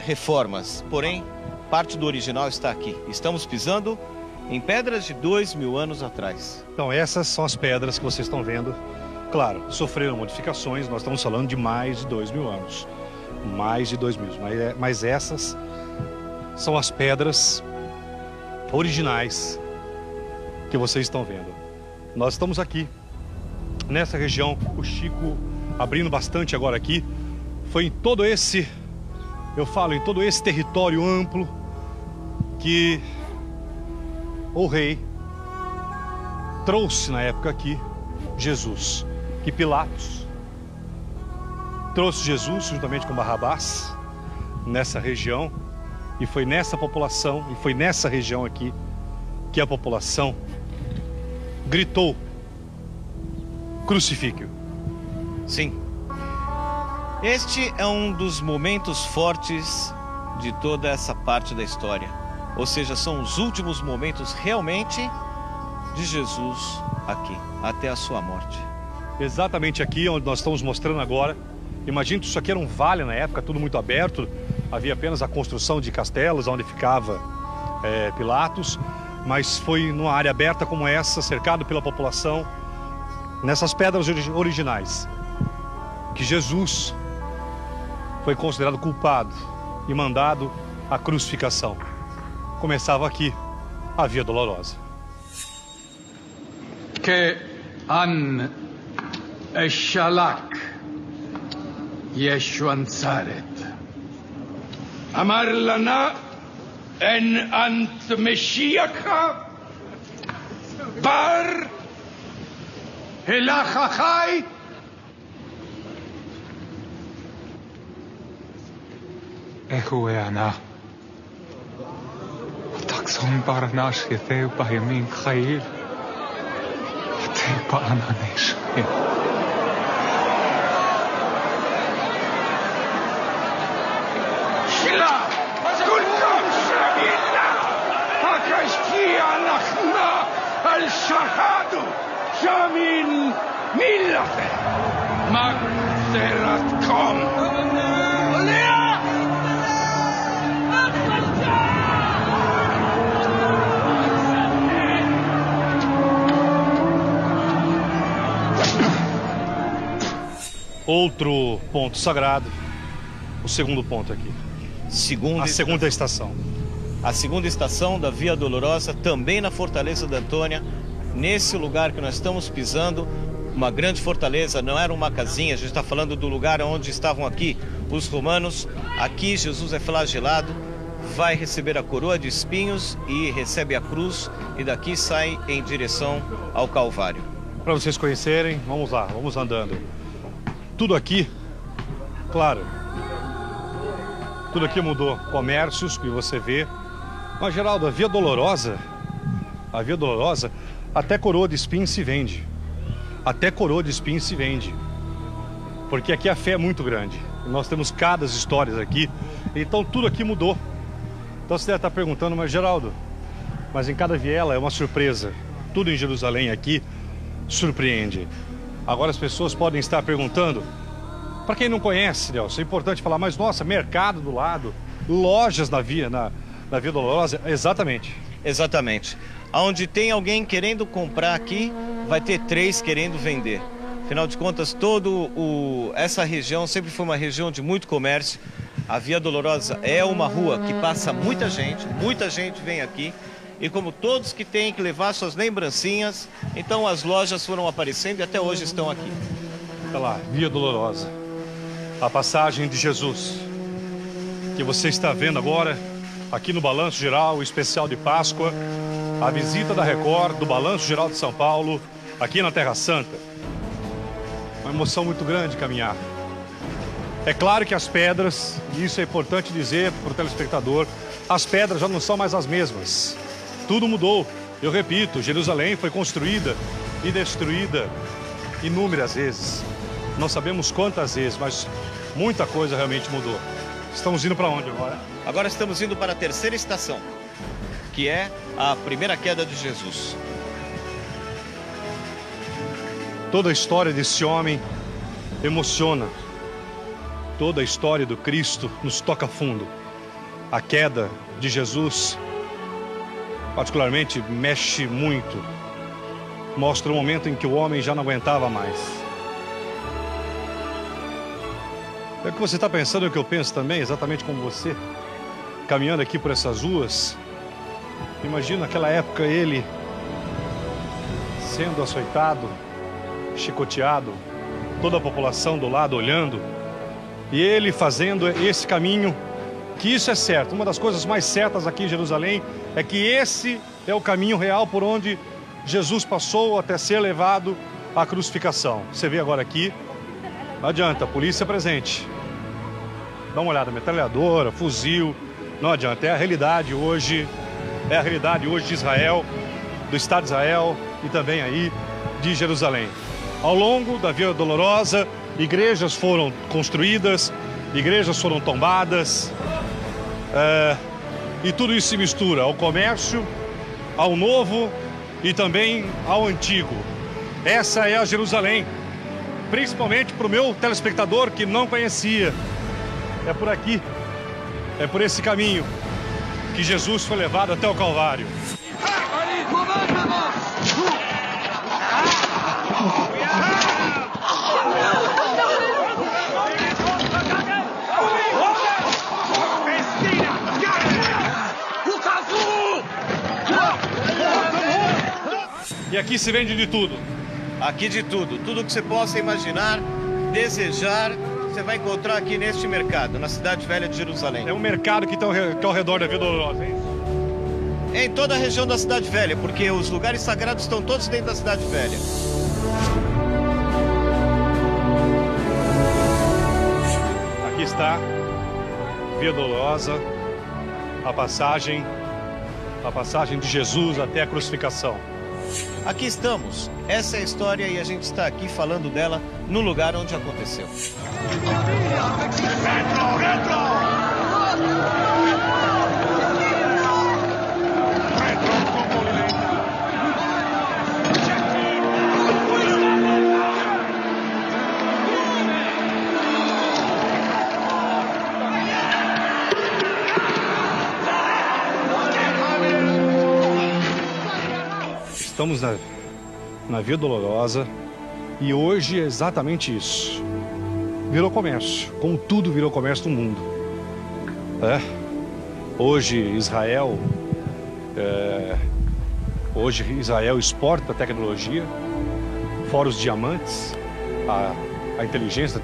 Speaker 2: reformas, porém parte do original está aqui. Estamos pisando em pedras de 2000 anos atrás.
Speaker 1: Então essas são as pedras que vocês estão vendo. Claro, sofreram modificações, nós estamos falando de mais de 2000 anos. Mais de 2000, mas essas são as pedras originais que vocês estão vendo. Nós estamos aqui, nessa região, o Chico abrindo bastante agora aqui. Foi em todo esse, eu falo, em todo esse território amplo que o rei trouxe na época aqui Jesus. Que Pilatos trouxe Jesus juntamente com Barrabás nessa região, e foi nessa população, e foi nessa região aqui que a população gritou: crucifique-o.
Speaker 2: Sim. Este é um dos momentos fortes de toda essa parte da história. Ou seja, são os últimos momentos realmente de Jesus aqui, até a sua morte.
Speaker 1: Exatamente aqui onde nós estamos mostrando agora. Imagine que isso aqui era um vale na época, tudo muito aberto. Havia apenas a construção de castelos onde ficava Pilatos. Mas foi numa área aberta como essa, cercado pela população, nessas pedras originais, que Jesus foi considerado culpado e mandado à crucificação. Começava aqui a Via Dolorosa.
Speaker 7: Que an Eshalak Yeshua Nazaret Amar lana en ant Meshiach Bar Helachachai
Speaker 3: Ehu ana. Takson barnash yetheu bahimin khail. Atei baananesh.
Speaker 7: Shila Kulkam Shamila Hakashkia Lachna Al Shahadu Shamin Milate Magzeratkom.
Speaker 1: Outro ponto sagrado, o segundo ponto aqui. A segunda estação.
Speaker 2: A segunda estação da Via Dolorosa, também na Fortaleza da Antônia, nesse lugar que nós estamos pisando, uma grande fortaleza, não era uma casinha, a gente está falando do lugar onde estavam aqui os romanos. Aqui Jesus é flagelado, vai receber a coroa de espinhos e recebe a cruz, e daqui sai em direção ao Calvário.
Speaker 1: Para vocês conhecerem, vamos lá, vamos andando. Tudo aqui, claro, tudo aqui mudou. Comércios que você vê. Mas, Geraldo, a Via Dolorosa, até coroa de espinhos se vende. Até coroa de espinhos se vende. Porque aqui a fé é muito grande. Nós temos cada histórias aqui. Então tudo aqui mudou. Então você deve estar perguntando, mas Geraldo, mas em cada viela é uma surpresa. Tudo em Jerusalém aqui surpreende. Agora as pessoas podem estar perguntando, para quem não conhece, Nelson, é importante falar, mas nossa, mercado do lado, lojas na Via Dolorosa, exatamente.
Speaker 2: Exatamente. Onde tem alguém querendo comprar aqui, vai ter 3 querendo vender. Afinal de contas, essa região sempre foi uma região de muito comércio. A Via Dolorosa é uma rua que passa muita gente vem aqui. E como todos que têm que levar suas lembrancinhas, então as lojas foram aparecendo e até hoje estão aqui.
Speaker 1: Olha lá, Via Dolorosa. A passagem de Jesus, que você está vendo agora, aqui no Balanço Geral, o especial de Páscoa, a visita da Record, do Balanço Geral de São Paulo, aqui na Terra Santa. Uma emoção muito grande caminhar. É claro que as pedras, e isso é importante dizer para o telespectador, as pedras já não são mais as mesmas. Tudo mudou. Eu repito, Jerusalém foi construída e destruída inúmeras vezes. Não sabemos quantas vezes, mas muita coisa realmente mudou. Estamos indo para onde agora?
Speaker 2: Agora estamos indo para a terceira estação, que é a primeira queda de Jesus.
Speaker 1: Toda a história desse homem emociona. Toda a história do Cristo nos toca fundo. A queda de Jesus particularmente, mexe muito. Mostra o momento em que o homem já não aguentava mais. É que você está pensando o que eu penso também, exatamente como você, caminhando aqui por essas ruas. Imagina naquela época ele sendo açoitado, chicoteado, toda a população do lado olhando, e ele fazendo esse caminho, que isso é certo. Uma das coisas mais certas aqui em Jerusalém é que esse é o caminho real por onde Jesus passou até ser levado à crucificação. Você vê agora aqui, não adianta, polícia presente. Dá uma olhada, metralhadora, fuzil, não adianta, é a realidade hoje de Israel, do Estado de Israel e também aí de Jerusalém. Ao longo da Via Dolorosa, igrejas foram construídas, igrejas foram tombadas, e tudo isso se mistura ao comércio, ao novo e também ao antigo. Essa é a Jerusalém, principalmente para o meu telespectador que não conhecia. É por aqui, é por esse caminho que Jesus foi levado até o Calvário. E aqui se vende de tudo.
Speaker 2: Aqui de tudo. Tudo que você possa imaginar, desejar, você vai encontrar aqui neste mercado, na cidade velha de Jerusalém.
Speaker 1: É um mercado que está ao redor da Via Dolorosa, é isso?
Speaker 2: É em toda a região da cidade velha, porque os lugares sagrados estão todos dentro da cidade velha.
Speaker 1: Aqui está Via Dolorosa, a passagem de Jesus até a crucificação.
Speaker 2: Aqui estamos. Essa é a história e a gente está aqui falando dela no lugar onde aconteceu.
Speaker 1: Estamos na Via Dolorosa e hoje é exatamente isso. Virou comércio, como tudo virou comércio no mundo. Hoje Israel exporta tecnologia, fora os diamantes, a inteligência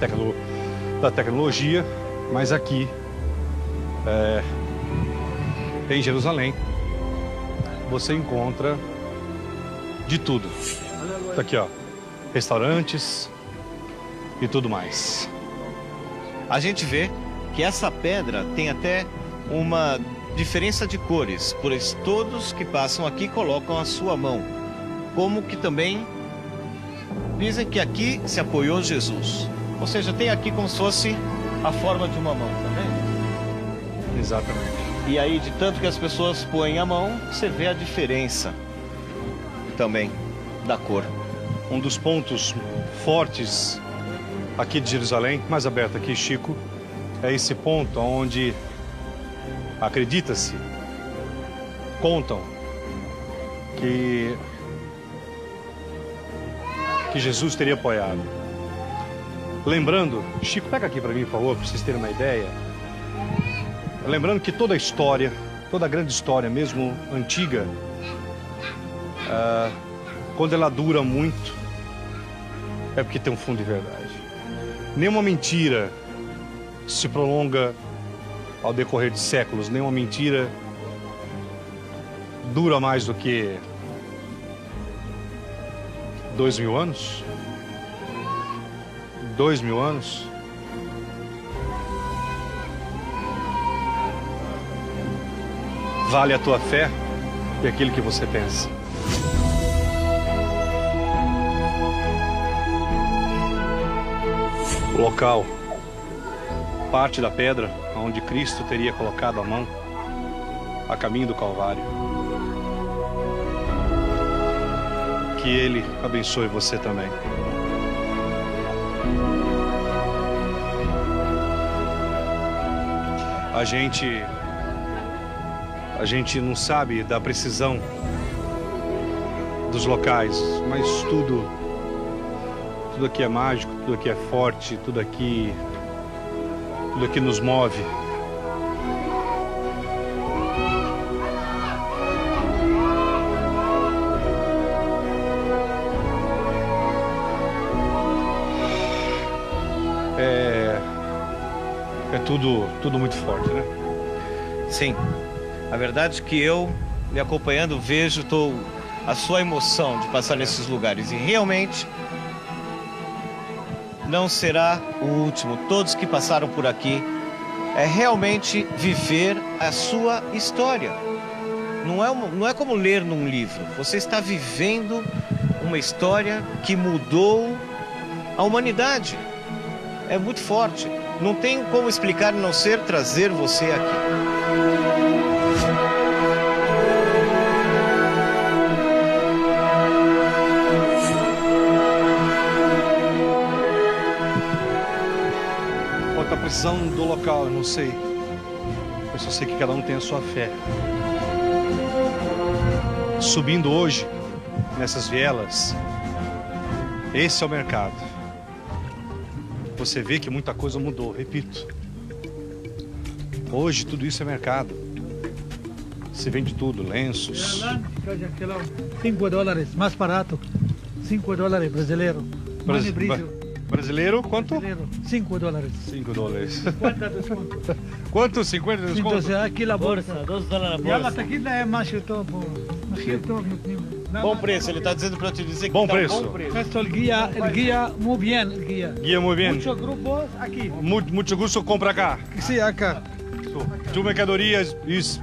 Speaker 1: da tecnologia, mas aqui em Jerusalém você encontra de tudo. Tá aqui, ó, restaurantes e tudo mais.
Speaker 2: A gente vê que essa pedra tem até uma diferença de cores, pois todos que passam aqui colocam a sua mão. Como que também dizem que aqui se apoiou Jesus. Ou seja, tem aqui como se fosse a forma de uma mão, tá vendo?
Speaker 1: Exatamente.
Speaker 2: E aí, de tanto que as pessoas põem a mão, você vê a diferença também da cor.
Speaker 1: Um dos pontos fortes aqui de Jerusalém, mais aberto aqui, Chico, é esse ponto onde acredita-se, contam que Jesus teria apoiado. Lembrando, Chico, pega aqui para mim, por favor, para vocês terem uma ideia. Lembrando que toda a história, toda a grande história, mesmo antiga, quando ela dura muito, é porque tem um fundo de verdade. Nenhuma mentira se prolonga ao decorrer de séculos, nenhuma mentira dura mais do que 2000 anos? 2000 anos? Vale a tua fé e aquilo que você pensa. O local, parte da pedra onde Cristo teria colocado a mão a caminho do Calvário. Que Ele abençoe você também. A A gente não sabe da precisão dos locais, mas tudo aqui é mágico, tudo aqui é forte, tudo aqui nos move. É tudo muito forte, né?
Speaker 2: Sim. A verdade é que eu, me acompanhando, vejo a sua emoção de passar nesses lugares. E realmente não será o último. Todos que passaram por aqui é realmente viver a sua história. Não é como ler num livro. Você está vivendo uma história que mudou a humanidade. É muito forte. Não tem como explicar a não ser trazer você aqui.
Speaker 1: Quanto à precisão do local, eu não sei. Eu só sei que cada um tem a sua fé. Subindo hoje, nessas vielas, esse é o mercado. Você vê que muita coisa mudou, repito. Hoje tudo isso é mercado. Se vende tudo, lenços.
Speaker 8: $5, mais barato. $5 brasileiro.
Speaker 1: Brasileiro, quanto?
Speaker 8: Brasileiro, $5.
Speaker 1: $5.
Speaker 8: Quanto desconto?
Speaker 1: Quanto? 50 de desconto?
Speaker 8: Então, aqui na bolsa.
Speaker 2: $2 na
Speaker 8: Ela tá aqui é mais
Speaker 2: Bom preço, ele está dizendo para te dizer que
Speaker 1: Bom
Speaker 2: tá
Speaker 1: preço.
Speaker 2: bom preço.
Speaker 8: Esto el guía muy bien, el guía.
Speaker 1: Guia muito bem.
Speaker 8: Muchos grupos aquí.
Speaker 1: Muito gusto comprar cá.
Speaker 8: Sí, acá.
Speaker 1: Tu mercadorias, isso.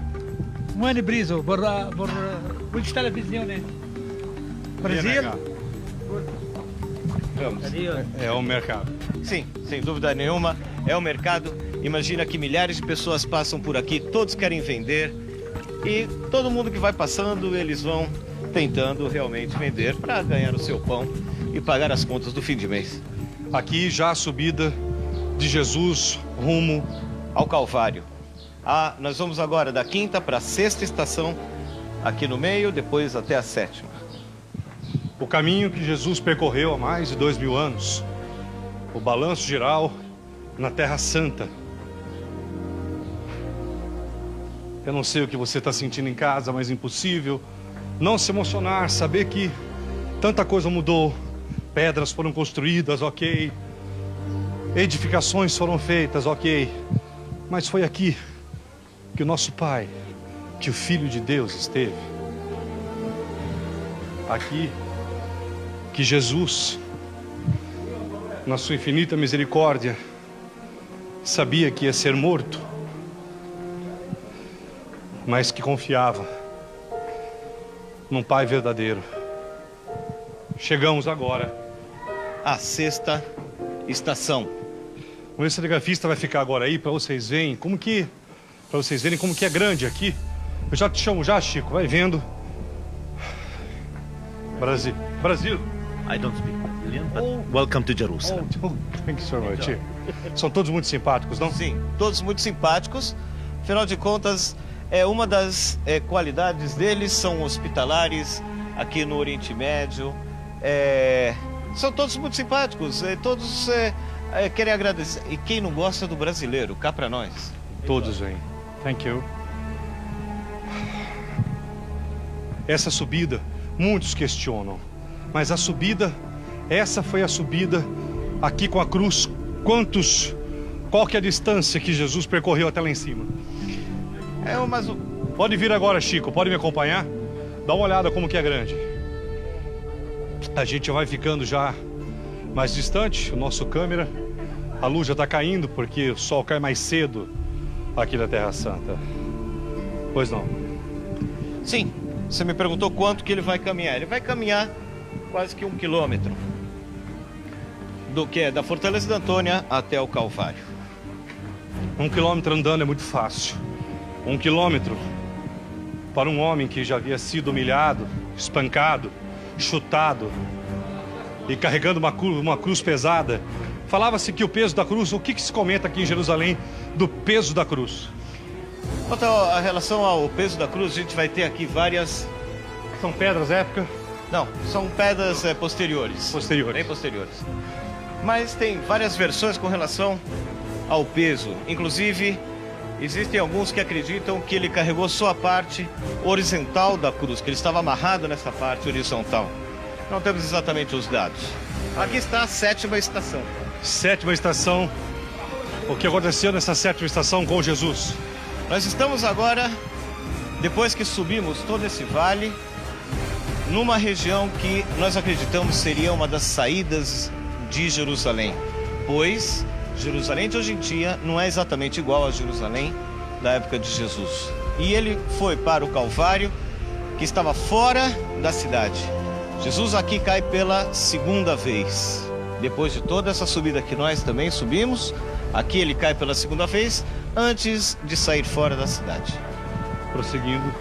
Speaker 8: Muito briso, por muitas televisões. Brasil.
Speaker 1: É o mercado.
Speaker 2: Sim, sem dúvida nenhuma, é o mercado. Imagina que milhares de pessoas passam por aqui, todos querem vender. E todo mundo que vai passando, eles vão tentando realmente vender para ganhar o seu pão e pagar as contas do fim de mês.
Speaker 1: Aqui já a subida de Jesus rumo
Speaker 2: ao Calvário. Nós vamos agora da 5ª para a 6ª estação, aqui no meio, depois até a 7ª.
Speaker 1: O caminho que Jesus percorreu há mais de 2000 anos. O balanço geral na Terra Santa. Eu não sei o que você está sentindo em casa, mas impossível não se emocionar, saber que tanta coisa mudou. Pedras foram construídas, ok. Edificações foram feitas, ok. Mas foi aqui que o nosso Pai, que o Filho de Deus esteve. Aqui que Jesus, na sua infinita misericórdia, sabia que ia ser morto, mas que confiava num Pai verdadeiro. Chegamos agora
Speaker 2: à 6ª estação.
Speaker 1: O cinegrafista vai ficar agora aí para vocês verem como que é grande aqui. Eu já te chamo já, Chico, vai vendo. Brasil.
Speaker 9: I don't speak Brazilian, but welcome to Jerusalem.
Speaker 1: Thank you so much. São todos muito simpáticos, não?
Speaker 2: Sim, todos muito simpáticos. Afinal de contas, uma das qualidades deles são hospitalares aqui no Oriente Médio. São todos muito simpáticos, todos querem agradecer. E quem não gosta do brasileiro, cá pra nós.
Speaker 1: Todos vêm. Thank you. Essa subida, muitos questionam. Mas a subida, essa foi a subida aqui com a cruz. Qual que é a distância que Jesus percorreu até lá em cima? Pode vir agora, Chico, pode me acompanhar? Dá uma olhada como que é grande. A gente vai ficando já mais distante, o nosso câmera. A luz já está caindo porque o sol cai mais cedo aqui na Terra Santa. Pois não?
Speaker 2: Sim, você me perguntou quanto que ele vai caminhar. Ele vai caminhar quase que 1 quilômetro. Da Fortaleza de Antônia até o Calvário.
Speaker 1: 1 quilômetro andando é muito fácil. 1 quilômetro para um homem que já havia sido humilhado, espancado, chutado e carregando uma cruz pesada. Falava-se que o peso da cruz, o que se comenta aqui em Jerusalém do peso da cruz?
Speaker 2: Quanto a relação ao peso da cruz, a gente vai ter aqui várias...
Speaker 1: São pedras da época?
Speaker 2: Não, são pedras posteriores.
Speaker 1: Posteriores.
Speaker 2: Bem posteriores. Mas tem várias versões com relação ao peso. Inclusive, existem alguns que acreditam que ele carregou só a parte horizontal da cruz, que ele estava amarrado nessa parte horizontal. Não temos exatamente os dados. Aqui está a 7ª estação.
Speaker 1: 7ª estação. O que aconteceu nessa 7ª estação com Jesus?
Speaker 2: Nós estamos agora, depois que subimos todo esse vale, numa região que nós acreditamos seria uma das saídas de Jerusalém. Pois Jerusalém de hoje em dia não é exatamente igual a Jerusalém da época de Jesus. E ele foi para o Calvário, que estava fora da cidade. Jesus aqui cai pela 2ª vez. Depois de toda essa subida que nós também subimos, aqui ele cai pela 2ª vez, antes de sair fora da cidade.
Speaker 1: Prosseguindo.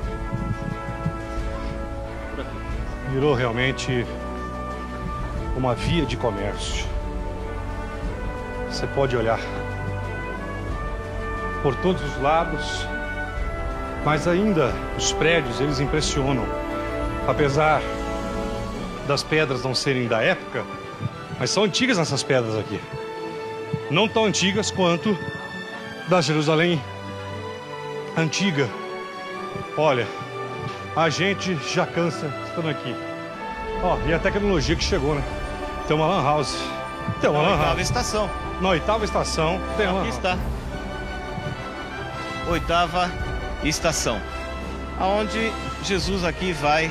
Speaker 1: Virou realmente uma via de comércio. Você pode olhar por todos os lados, mas ainda os prédios, eles impressionam. Apesar das pedras não serem da época, mas são antigas essas pedras aqui. Não tão antigas quanto da Jerusalém antiga. Olha, a gente já cansa estando aqui. Ó, e a tecnologia que chegou, né? Tem uma lan house. Tem uma lan house.
Speaker 2: 8ª estação.
Speaker 1: Na 8ª estação tem uma lan
Speaker 2: Aqui
Speaker 1: house.
Speaker 2: está. 8ª estação. Aonde Jesus aqui vai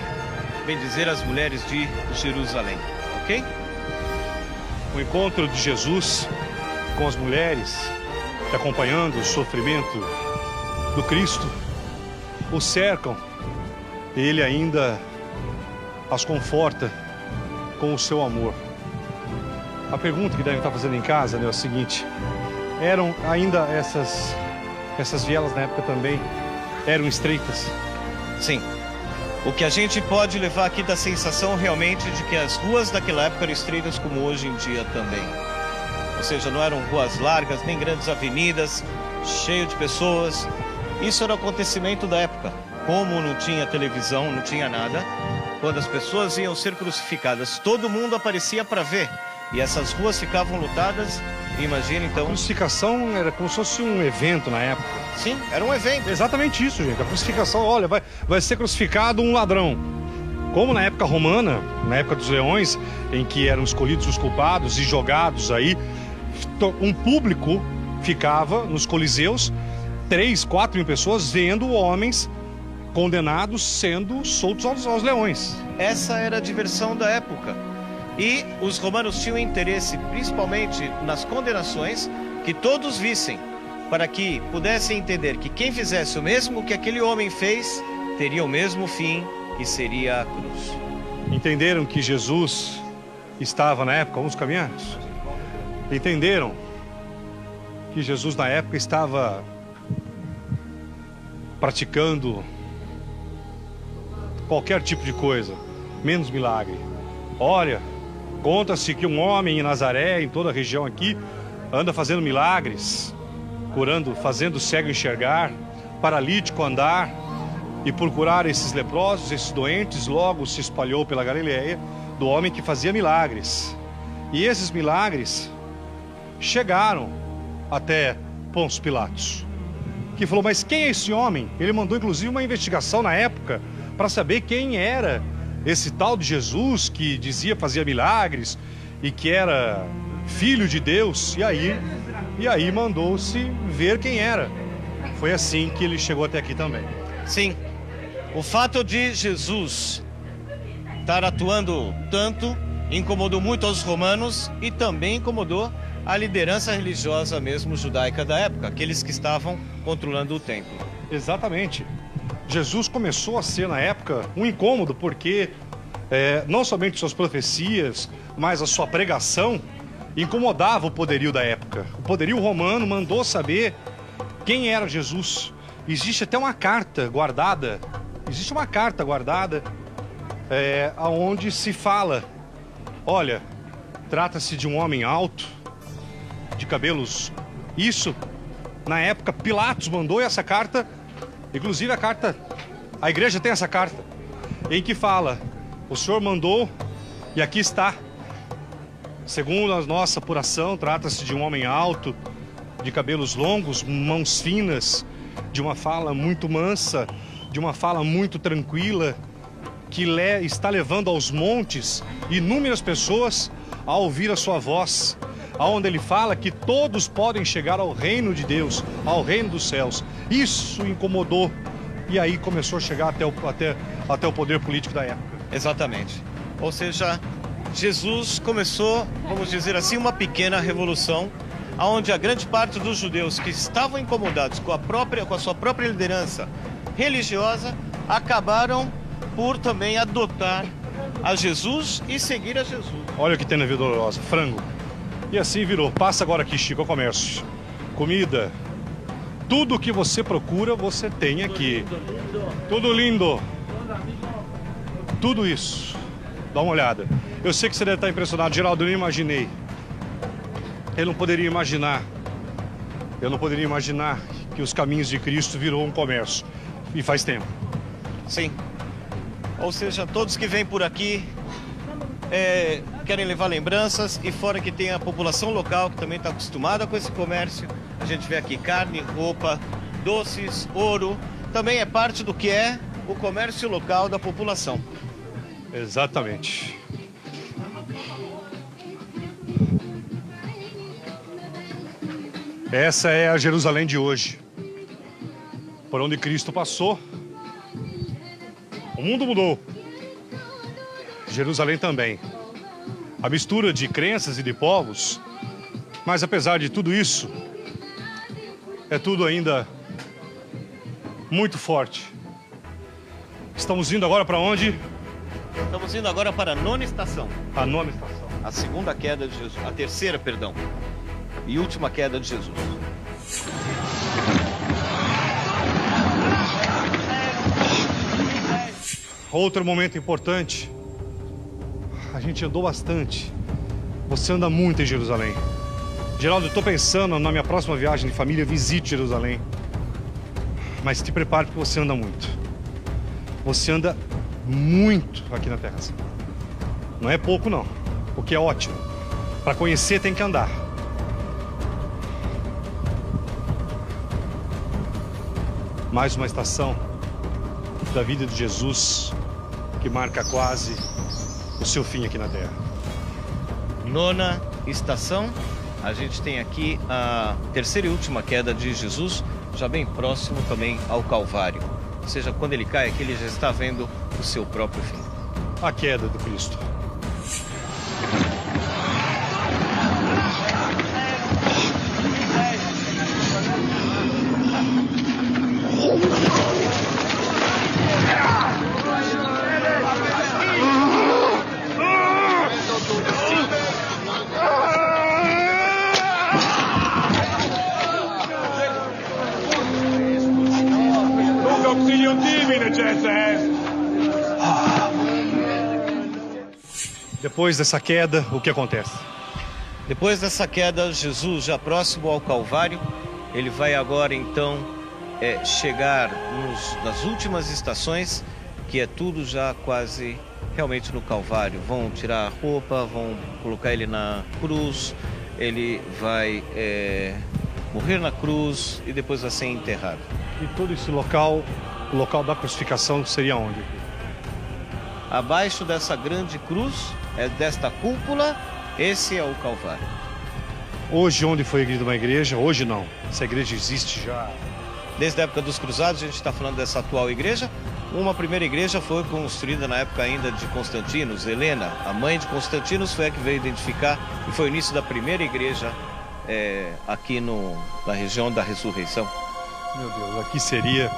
Speaker 2: bendizer as mulheres de Jerusalém. Ok?
Speaker 1: O encontro de Jesus com as mulheres, que acompanhando o sofrimento do Cristo, o cercam, e ele ainda as conforta com o seu amor. A pergunta que devem estar fazendo em casa, né, é o seguinte: eram ainda essas vielas na época também eram estreitas?
Speaker 2: Sim. O que a gente pode levar aqui da sensação realmente de que as ruas daquela época eram estreitas como hoje em dia também. Ou seja, não eram ruas largas, nem grandes avenidas, cheio de pessoas. Isso era o acontecimento da época. Como não tinha televisão, não tinha nada, quando as pessoas iam ser crucificadas, todo mundo aparecia para ver. E essas ruas ficavam lotadas. Imagina então...
Speaker 1: A crucificação era como se fosse um evento na época.
Speaker 2: Sim, era um evento.
Speaker 1: Exatamente isso, gente. A crucificação, olha, vai ser crucificado um ladrão. Como na época romana, na época dos leões, em que eram escolhidos os culpados e jogados aí, um público ficava nos coliseus, 3, 4 mil pessoas vendo homens condenados sendo soltos aos leões.
Speaker 2: Essa era a diversão da época. E os romanos tinham interesse, principalmente nas condenações, que todos vissem, para que pudessem entender que quem fizesse o mesmo que aquele homem fez, teria o mesmo fim, que seria a cruz.
Speaker 1: Entenderam que Jesus estava na época, vamos caminhar? Entenderam que Jesus na época estava praticando qualquer tipo de coisa, menos milagre. Olha, conta-se que um homem em Nazaré, em toda a região aqui, anda fazendo milagres, curando, fazendo o cego enxergar, paralítico andar, e por curar esses leprosos, esses doentes, logo se espalhou pela Galileia do homem que fazia milagres. E esses milagres chegaram até Pôncio Pilatos, que falou: mas quem é esse homem? Ele mandou inclusive uma investigação na época para saber quem era esse tal de Jesus que dizia fazia milagres e que era filho de Deus. E aí mandou-se ver quem era. Foi assim que ele chegou até aqui também.
Speaker 2: Sim, o fato de Jesus estar atuando tanto incomodou muito aos romanos e também incomodou a liderança religiosa mesmo judaica da época, aqueles que estavam controlando o templo.
Speaker 1: Exatamente. Jesus começou a ser na época um incômodo, porque não somente suas profecias, mas a sua pregação incomodava o poderio da época. O poderio romano mandou saber quem era Jesus. Existe até uma carta guardada, onde se fala: olha, trata-se de um homem alto, de cabelos. Isso, na época, Pilatos mandou, e essa carta Inclusive a igreja tem essa carta, em que fala, o Senhor mandou e aqui está. Segundo a nossa apuração, trata-se de um homem alto, de cabelos longos, mãos finas, de uma fala muito mansa, de uma fala muito tranquila, que está levando aos montes inúmeras pessoas a ouvir a sua voz, aonde ele fala que todos podem chegar ao reino de Deus, ao reino dos céus. Isso incomodou e aí começou a chegar até o poder político da época.
Speaker 2: Exatamente. Ou seja, Jesus começou, vamos dizer assim, uma pequena revolução, onde a grande parte dos judeus que estavam incomodados com a sua própria liderança religiosa acabaram por também adotar a Jesus e seguir a Jesus.
Speaker 1: Olha o que tem na Vida Dolorosa, frango. E assim virou. Passa agora aqui, Chico, ao comércio. Comida. Tudo o que você procura, você tem aqui. Tudo lindo. Tudo isso. Dá uma olhada. Eu sei que você deve estar impressionado. Geraldo, eu não imaginei. Eu não poderia imaginar que os caminhos de Cristo virou um comércio. E faz tempo.
Speaker 2: Sim. Ou seja, todos que vêm por aqui querem levar lembranças, e fora que tem a população local que também está acostumada com esse comércio. A gente vê aqui carne, roupa, doces, ouro. Também é parte do que é o comércio local da população.
Speaker 1: Exatamente. Essa é a Jerusalém de hoje. Por onde Cristo passou, o mundo mudou. Jerusalém também. A mistura de crenças e de povos, mas apesar de tudo isso, é tudo ainda muito forte. Estamos indo agora para onde?
Speaker 2: Estamos indo agora para a nona estação.
Speaker 1: A nona estação.
Speaker 2: A segunda queda de Jesus. A terceira, perdão. E última queda de Jesus.
Speaker 1: Outro momento importante. A gente andou bastante. Você anda muito em Jerusalém. Geraldo, eu estou pensando na minha próxima viagem de família, visite Jerusalém. Mas te prepare porque você anda muito. Você anda muito aqui na Terra Santa. Não é pouco não, o que é ótimo. Para conhecer tem que andar. Mais uma estação da vida de Jesus que marca quase o seu fim aqui na Terra.
Speaker 2: Nona estação, a gente tem aqui a terceira e última queda de Jesus, já bem próximo também ao Calvário. Ou seja, quando ele cai aqui, ele já está vendo o seu próprio fim.
Speaker 1: A queda do Cristo. Depois dessa queda, o que acontece?
Speaker 2: Depois dessa queda, Jesus, já próximo ao Calvário, ele vai agora então chegar nas últimas estações, que é tudo já quase realmente no Calvário. Vão tirar a roupa, vão colocar ele na cruz, ele vai morrer na cruz e depois vai ser enterrado.
Speaker 1: E todo esse local, o local da crucificação, seria onde?
Speaker 2: Abaixo dessa grande cruz, desta cúpula, esse é o Calvário.
Speaker 1: Hoje, onde foi erguida uma igreja? Hoje não. Essa igreja existe já.
Speaker 2: Desde a época dos cruzados, a gente está falando dessa atual igreja. Uma primeira igreja foi construída na época ainda de Constantinos. Helena, a mãe de Constantinos, foi a que veio identificar e foi o início da primeira igreja aqui na região da Ressurreição.
Speaker 1: Meu Deus, aqui seria...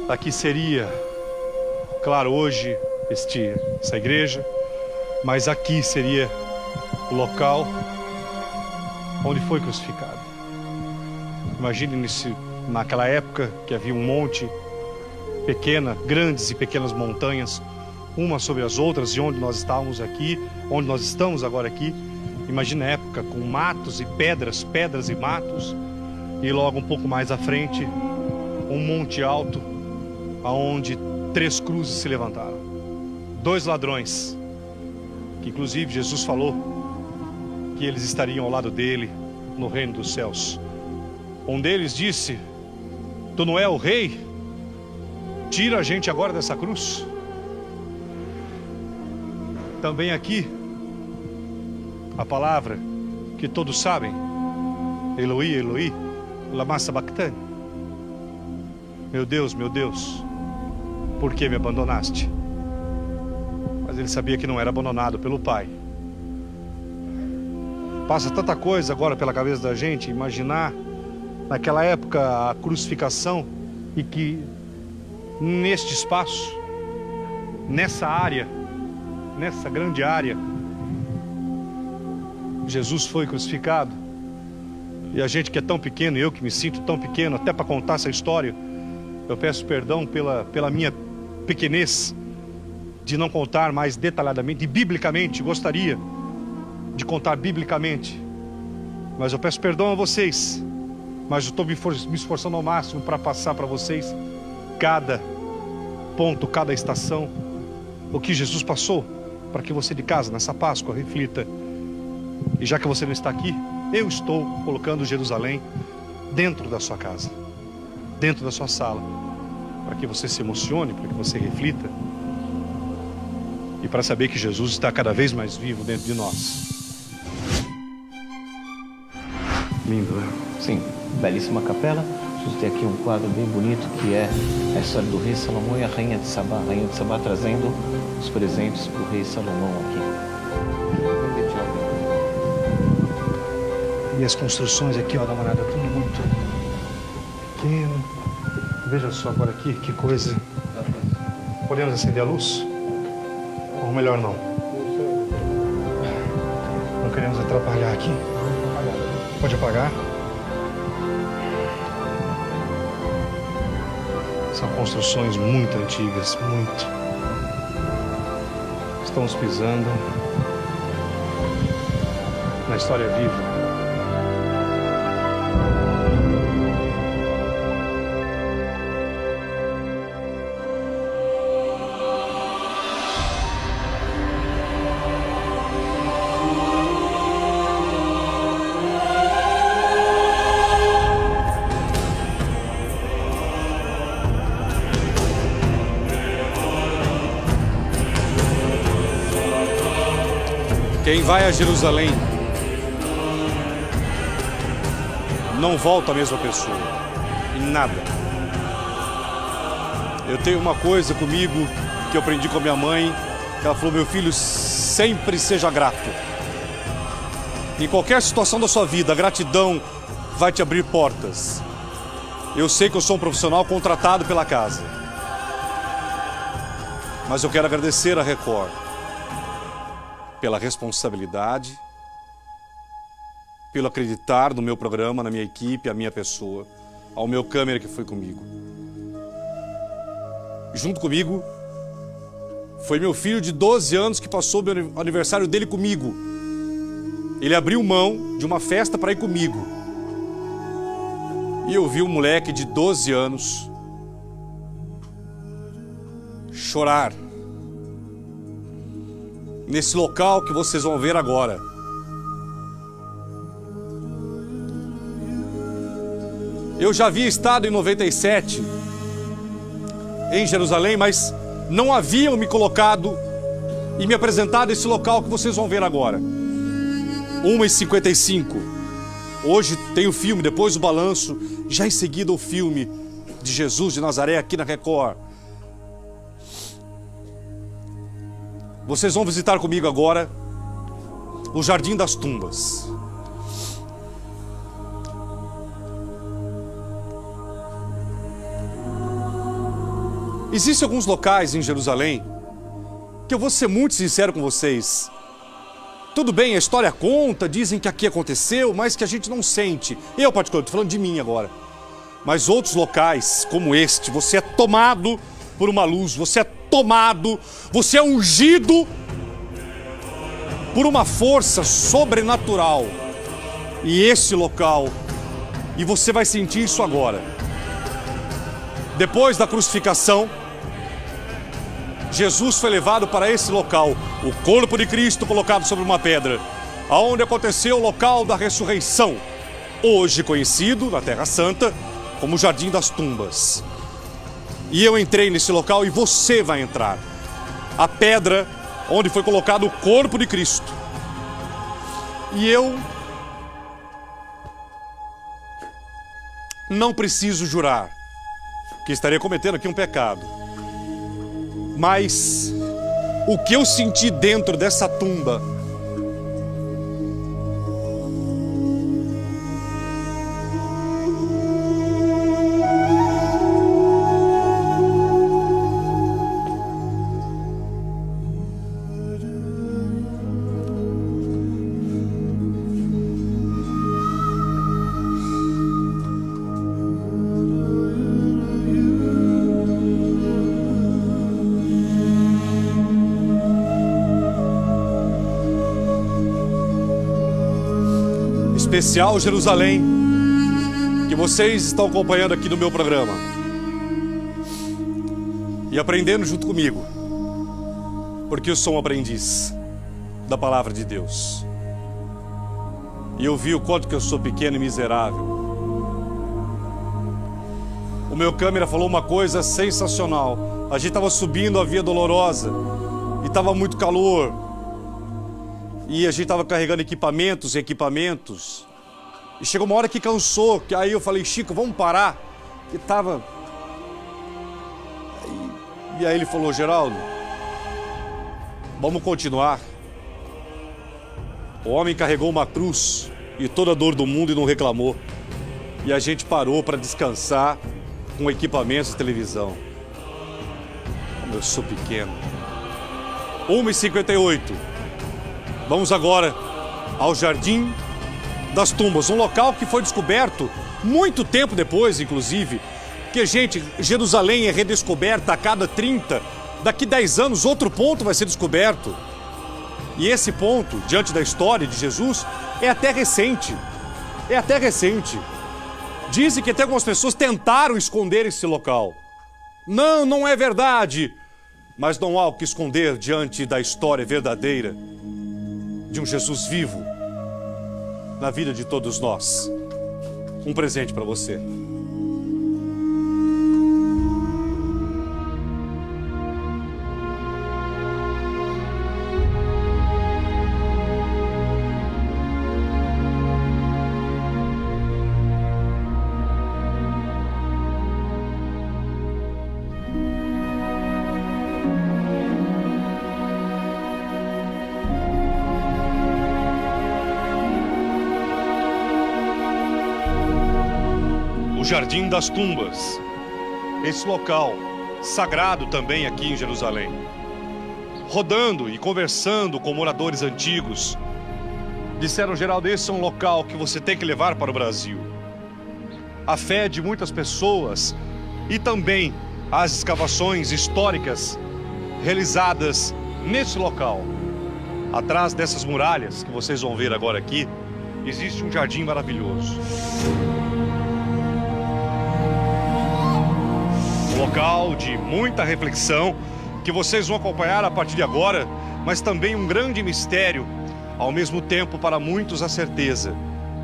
Speaker 1: Aqui seria, claro, hoje essa igreja, mas aqui seria o local onde foi crucificado. Imagine naquela época que havia um monte grandes e pequenas montanhas, umas sobre as outras, e onde nós estamos agora aqui, Imagina a época com matos e pedras, pedras e matos, e logo um pouco mais à frente, um monte alto, aonde 3 cruzes se levantaram. 2 ladrões, que inclusive Jesus falou que eles estariam ao lado dele no reino dos céus. Um deles disse: tu não é o rei? Tira a gente agora dessa cruz. Também aqui, a palavra que todos sabem: Eloi, Eloi, lama sabachthani. Meu Deus, por que me abandonaste? Mas ele sabia que não era abandonado pelo Pai. Passa tanta coisa agora pela cabeça da gente, imaginar naquela época a crucificação, e que neste espaço, nessa área, nessa grande área, Jesus foi crucificado. E a gente que é tão pequeno, eu que me sinto tão pequeno até para contar essa história, eu peço perdão pela minha pequenez de não contar mais detalhadamente e biblicamente. Gostaria de contar biblicamente, mas eu peço perdão a vocês. Mas eu estou me esforçando ao máximo para passar para vocês cada ponto, cada estação, o que Jesus passou, para que você de casa, nessa Páscoa, reflita. E já que você não está aqui, eu estou colocando Jerusalém dentro da sua casa, dentro da sua sala, para que você se emocione, para que você reflita, e para saber que Jesus está cada vez mais vivo dentro de nós. Lindo, né?
Speaker 2: Sim, belíssima capela. A gente tem aqui um quadro bem bonito que é a história do rei Salomão e a rainha de Sabá. A rainha de Sabá trazendo os presentes para o rei Salomão aqui.
Speaker 1: E as construções aqui, ó, dá uma olhada, tudo muito pequeno. Veja só agora aqui, que coisa. Podemos acender a luz? Ou melhor não? Não queremos atrapalhar aqui. Pode apagar. São construções muito antigas, muito. Estamos pisando na história viva.
Speaker 6: Quem vai a Jerusalém não volta a mesma pessoa, em nada. Eu tenho uma coisa comigo que eu aprendi com a minha mãe, que ela falou: meu filho, sempre seja grato. Em qualquer situação da sua vida, a gratidão vai te abrir portas. Eu sei que eu sou um profissional contratado pela casa, mas eu quero agradecer a Record pela responsabilidade, pelo acreditar no meu programa, na minha equipe, a minha pessoa, ao meu câmera que foi comigo. Junto comigo, foi meu filho de 12 anos que passou o aniversário dele comigo. Ele abriu mão de uma festa para ir comigo. E eu vi um moleque de 12 anos chorar nesse local que vocês vão ver agora. Eu já havia estado em 97 em Jerusalém, mas não haviam me colocado e me apresentado esse local que vocês vão ver agora. 1h55. Hoje tem o filme, depois o balanço, já em seguida o filme de Jesus de Nazaré aqui na Record. Vocês vão visitar comigo agora o Jardim das Tumbas. Existem alguns locais em Jerusalém que eu vou ser muito sincero com vocês. Tudo bem, a história conta, dizem que aqui aconteceu, mas que a gente não sente. Eu, particularmente, estou falando de mim agora. Mas outros locais, como este, você é tomado por uma luz, você é tomado, você é ungido por uma força sobrenatural. E esse local, e você vai sentir isso agora. Depois da crucificação, Jesus foi levado para esse local, o corpo de Cristo colocado sobre uma pedra, aonde aconteceu o local da ressurreição, hoje conhecido na Terra Santa como Jardim das Tumbas. E eu entrei nesse local e você vai entrar. A pedra onde foi colocado o corpo de Cristo. E eu não preciso jurar que estarei cometendo aqui um pecado. Mas o que eu senti dentro dessa tumba especial Jerusalém, que vocês estão acompanhando aqui no meu programa e aprendendo junto comigo, porque eu sou um aprendiz da palavra de Deus e eu vi o quanto que eu sou pequeno e miserável. O meu câmera falou uma coisa sensacional. A gente estava subindo a Via Dolorosa e estava muito calor. E a gente estava carregando equipamentos. E chegou uma hora que cansou, que aí eu falei, Chico, vamos parar. Que tava... E aí ele falou, Geraldo, vamos continuar. O homem carregou uma cruz e toda a dor do mundo e não reclamou. E a gente parou para descansar com equipamentos de televisão. Como eu sou pequeno. 1h58. Vamos agora ao Jardim das Tumbas, um local que foi descoberto muito tempo depois, inclusive. Porque, gente, Jerusalém é redescoberta a cada 30. Daqui 10 anos, outro ponto vai ser descoberto. E esse ponto, diante da história de Jesus, é até recente. É até recente. Dizem que até algumas pessoas tentaram esconder esse local. Não, não é verdade. Mas não há o que esconder diante da história verdadeira de um Jesus vivo na vida de todos nós. Um presente para você. Jardim das Tumbas, esse local sagrado também aqui em Jerusalém. Rodando e conversando com moradores antigos, disseram, Geraldo, esse é um local que você tem que levar para o Brasil. A fé de muitas pessoas e também as escavações históricas realizadas nesse local. Atrás dessas muralhas que vocês vão ver agora aqui, existe um jardim maravilhoso. Local de muita reflexão que vocês vão acompanhar a partir de agora, mas também um grande mistério, ao mesmo tempo para muitos a certeza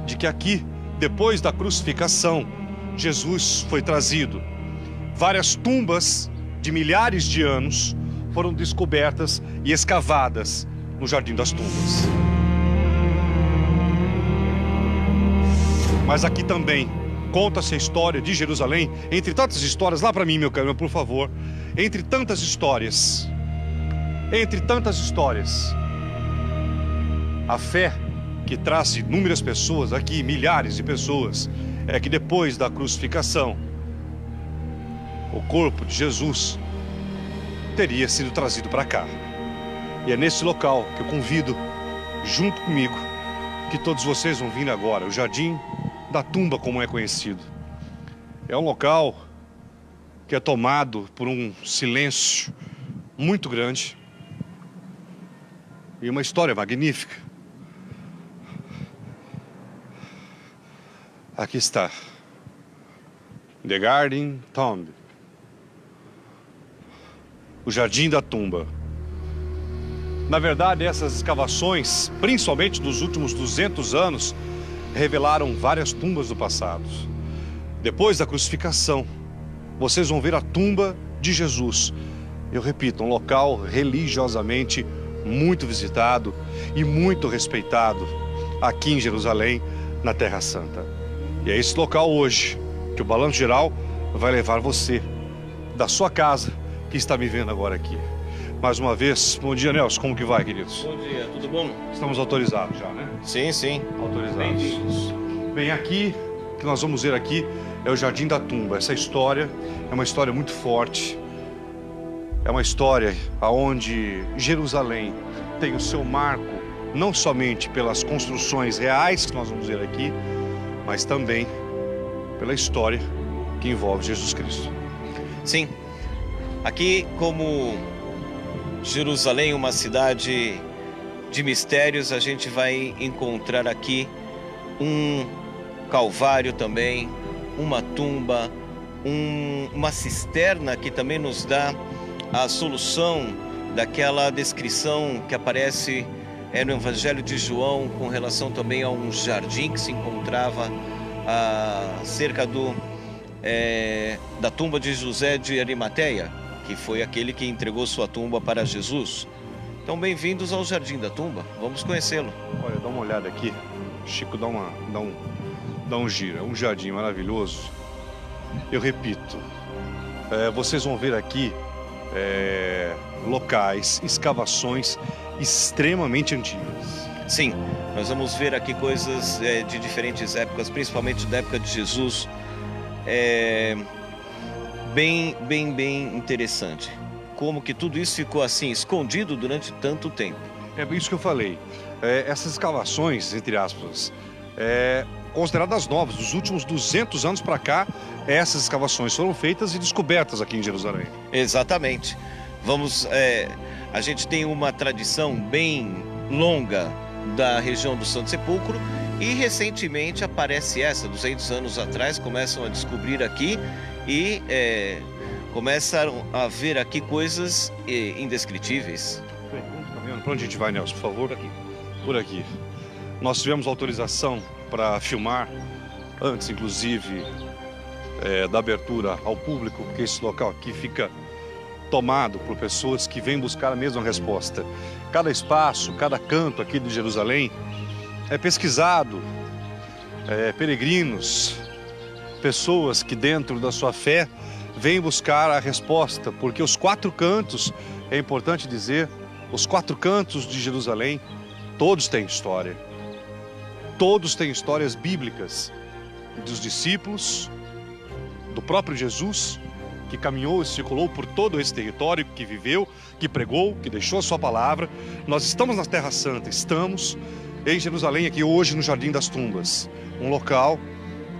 Speaker 6: de que aqui, depois da crucificação, Jesus foi trazido. Várias tumbas de milhares de anos foram descobertas e escavadas no Jardim das Tumbas. Mas aqui também conta-se a história de Jerusalém, entre tantas histórias, lá para mim, meu câmera, por favor, entre tantas histórias, a fé que traz inúmeras pessoas aqui, milhares de pessoas, é que depois da crucificação, o corpo de Jesus teria sido trazido para cá. E é nesse local que eu convido, junto comigo, que todos vocês vão vir agora, o Jardim da Tumba, como é conhecido. É um local que é tomado por um silêncio muito grande.
Speaker 1: e uma história magnífica. Aqui está. The Garden Tomb. O Jardim da Tumba. Na verdade, essas escavações, principalmente dos últimos 200 anos, revelaram várias tumbas do passado. Depois da crucificação, vocês vão ver a tumba de Jesus. Eu repito, um local religiosamente muito visitado e muito respeitado aqui em Jerusalém, na Terra Santa. E é esse local hoje que o Balanço Geral vai levar você da sua casa, que está me vendo agora aqui. Mais uma vez, bom dia, Nelson. Como que vai, queridos?
Speaker 2: Bom dia, tudo bom?
Speaker 1: Estamos autorizados já, né?
Speaker 2: Sim, sim.
Speaker 1: Autorizados.
Speaker 2: Bem-vindos.
Speaker 1: Bem, aqui, o que nós vamos ver aqui é o Jardim da Tumba. Essa história é uma história muito forte. É uma história onde Jerusalém tem o seu marco, não somente pelas construções reais que nós vamos ver aqui, mas também pela história que envolve Jesus Cristo.
Speaker 2: Sim. Aqui, como Jerusalém, uma cidade de mistérios, a gente vai encontrar aqui um calvário também, uma tumba, uma cisterna que também nos dá a solução daquela descrição que aparece no Evangelho de João com relação também a um jardim que se encontrava cerca da tumba de José de Arimateia, que foi aquele que entregou sua tumba para Jesus. Então, bem-vindos ao Jardim da Tumba. Vamos conhecê-lo.
Speaker 1: Olha, dá uma olhada aqui. Chico, dá um giro. É um jardim maravilhoso. Eu repito, vocês vão ver aqui locais, escavações extremamente antigas.
Speaker 2: Sim, nós vamos ver aqui coisas de diferentes épocas, principalmente da época de Jesus. Bem interessante. Como que tudo isso ficou assim, escondido durante tanto tempo.
Speaker 1: É isso que eu falei. Essas escavações, entre aspas, consideradas novas, dos últimos 200 anos para cá, essas escavações foram feitas e descobertas aqui em Jerusalém.
Speaker 2: Exatamente. A gente tem uma tradição bem longa da região do Santo Sepulcro e recentemente aparece 200 anos atrás, começam a descobrir aqui e começam a ver aqui coisas indescritíveis.
Speaker 1: Para onde a gente vai, Nelson, por favor?
Speaker 2: Por aqui.
Speaker 1: Por aqui. Nós tivemos autorização para filmar, antes inclusive da abertura ao público, porque esse local aqui fica tomado por pessoas que vêm buscar a mesma resposta. Cada espaço, cada canto aqui de Jerusalém é pesquisado, peregrinos, pessoas que dentro da sua fé vêm buscar a resposta, porque os 4 cantos, é importante dizer, os 4 cantos de Jerusalém, todos têm história. Todos têm histórias bíblicas dos discípulos, do próprio Jesus, que caminhou e circulou por todo esse território, que viveu, que pregou, que deixou a sua palavra. Nós estamos na Terra Santa, estamos em Jerusalém, aqui hoje no Jardim das Tumbas, um local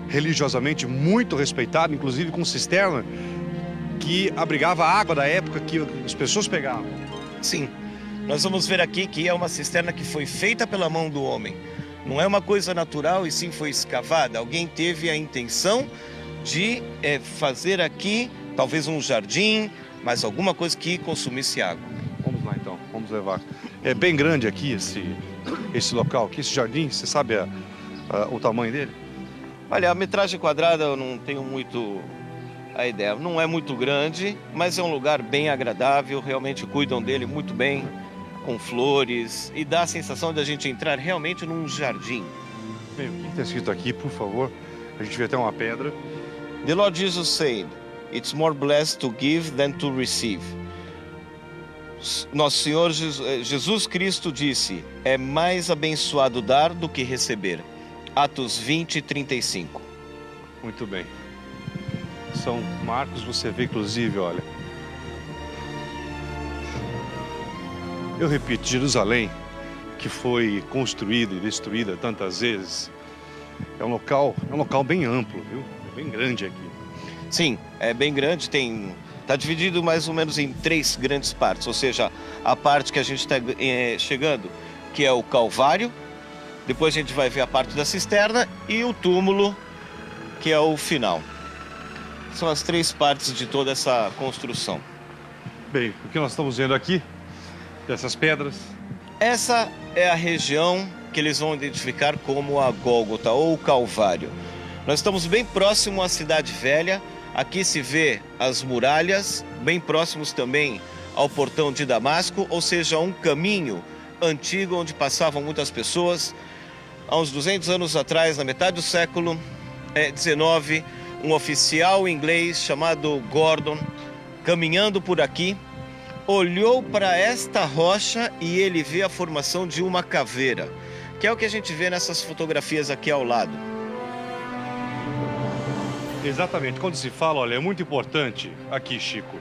Speaker 1: religiosamente muito respeitado, inclusive com cisterna que abrigava a água da época que as pessoas pegavam.
Speaker 2: Sim, nós vamos ver aqui que é uma cisterna que foi feita pela mão do homem. Não é uma coisa natural e sim foi escavada. Alguém teve a intenção de fazer aqui talvez um jardim, mas alguma coisa que consumisse água.
Speaker 1: Vamos lá então, vamos levar. É bem grande aqui esse local aqui, esse jardim, você sabe o tamanho dele?
Speaker 2: Olha, a metragem quadrada eu não tenho muito a ideia. Não é muito grande, mas é um lugar bem agradável, realmente cuidam dele muito bem, com flores, e dá a sensação de a gente entrar realmente num jardim.
Speaker 1: Bem, o que está escrito aqui, por favor? A gente vê até uma pedra.
Speaker 2: The Lord Jesus said, "It's more blessed to give than to receive." Nosso Senhor Jesus Cristo disse, é mais abençoado dar do que receber. Atos 20, 35.
Speaker 1: Muito bem. São Marcos, você vê inclusive, olha. Eu repito, Jerusalém, que foi construída e destruída tantas vezes, é um local bem amplo, viu? É bem grande aqui.
Speaker 2: Sim, é bem grande, tem Está dividido mais ou menos em 3 grandes partes, ou seja, a parte que a gente está chegando, que é o Calvário, depois a gente vai ver a parte da cisterna e o túmulo, que é o final. São as 3 partes de toda essa construção.
Speaker 1: Bem, o que nós estamos vendo aqui, dessas pedras?
Speaker 2: Essa é a região que eles vão identificar como a Gólgota ou o Calvário. Nós estamos bem próximo à Cidade Velha. Aqui se vê as muralhas, bem próximos também ao portão de Damasco, ou seja, um caminho antigo onde passavam muitas pessoas. Há uns 200 anos atrás, na metade do século XIX, um oficial inglês chamado Gordon, caminhando por aqui, olhou para esta rocha e ele vê a formação de uma caveira, que é o que a gente vê nessas fotografias aqui ao lado.
Speaker 1: Exatamente. Quando se fala, olha, é muito importante aqui, Chico.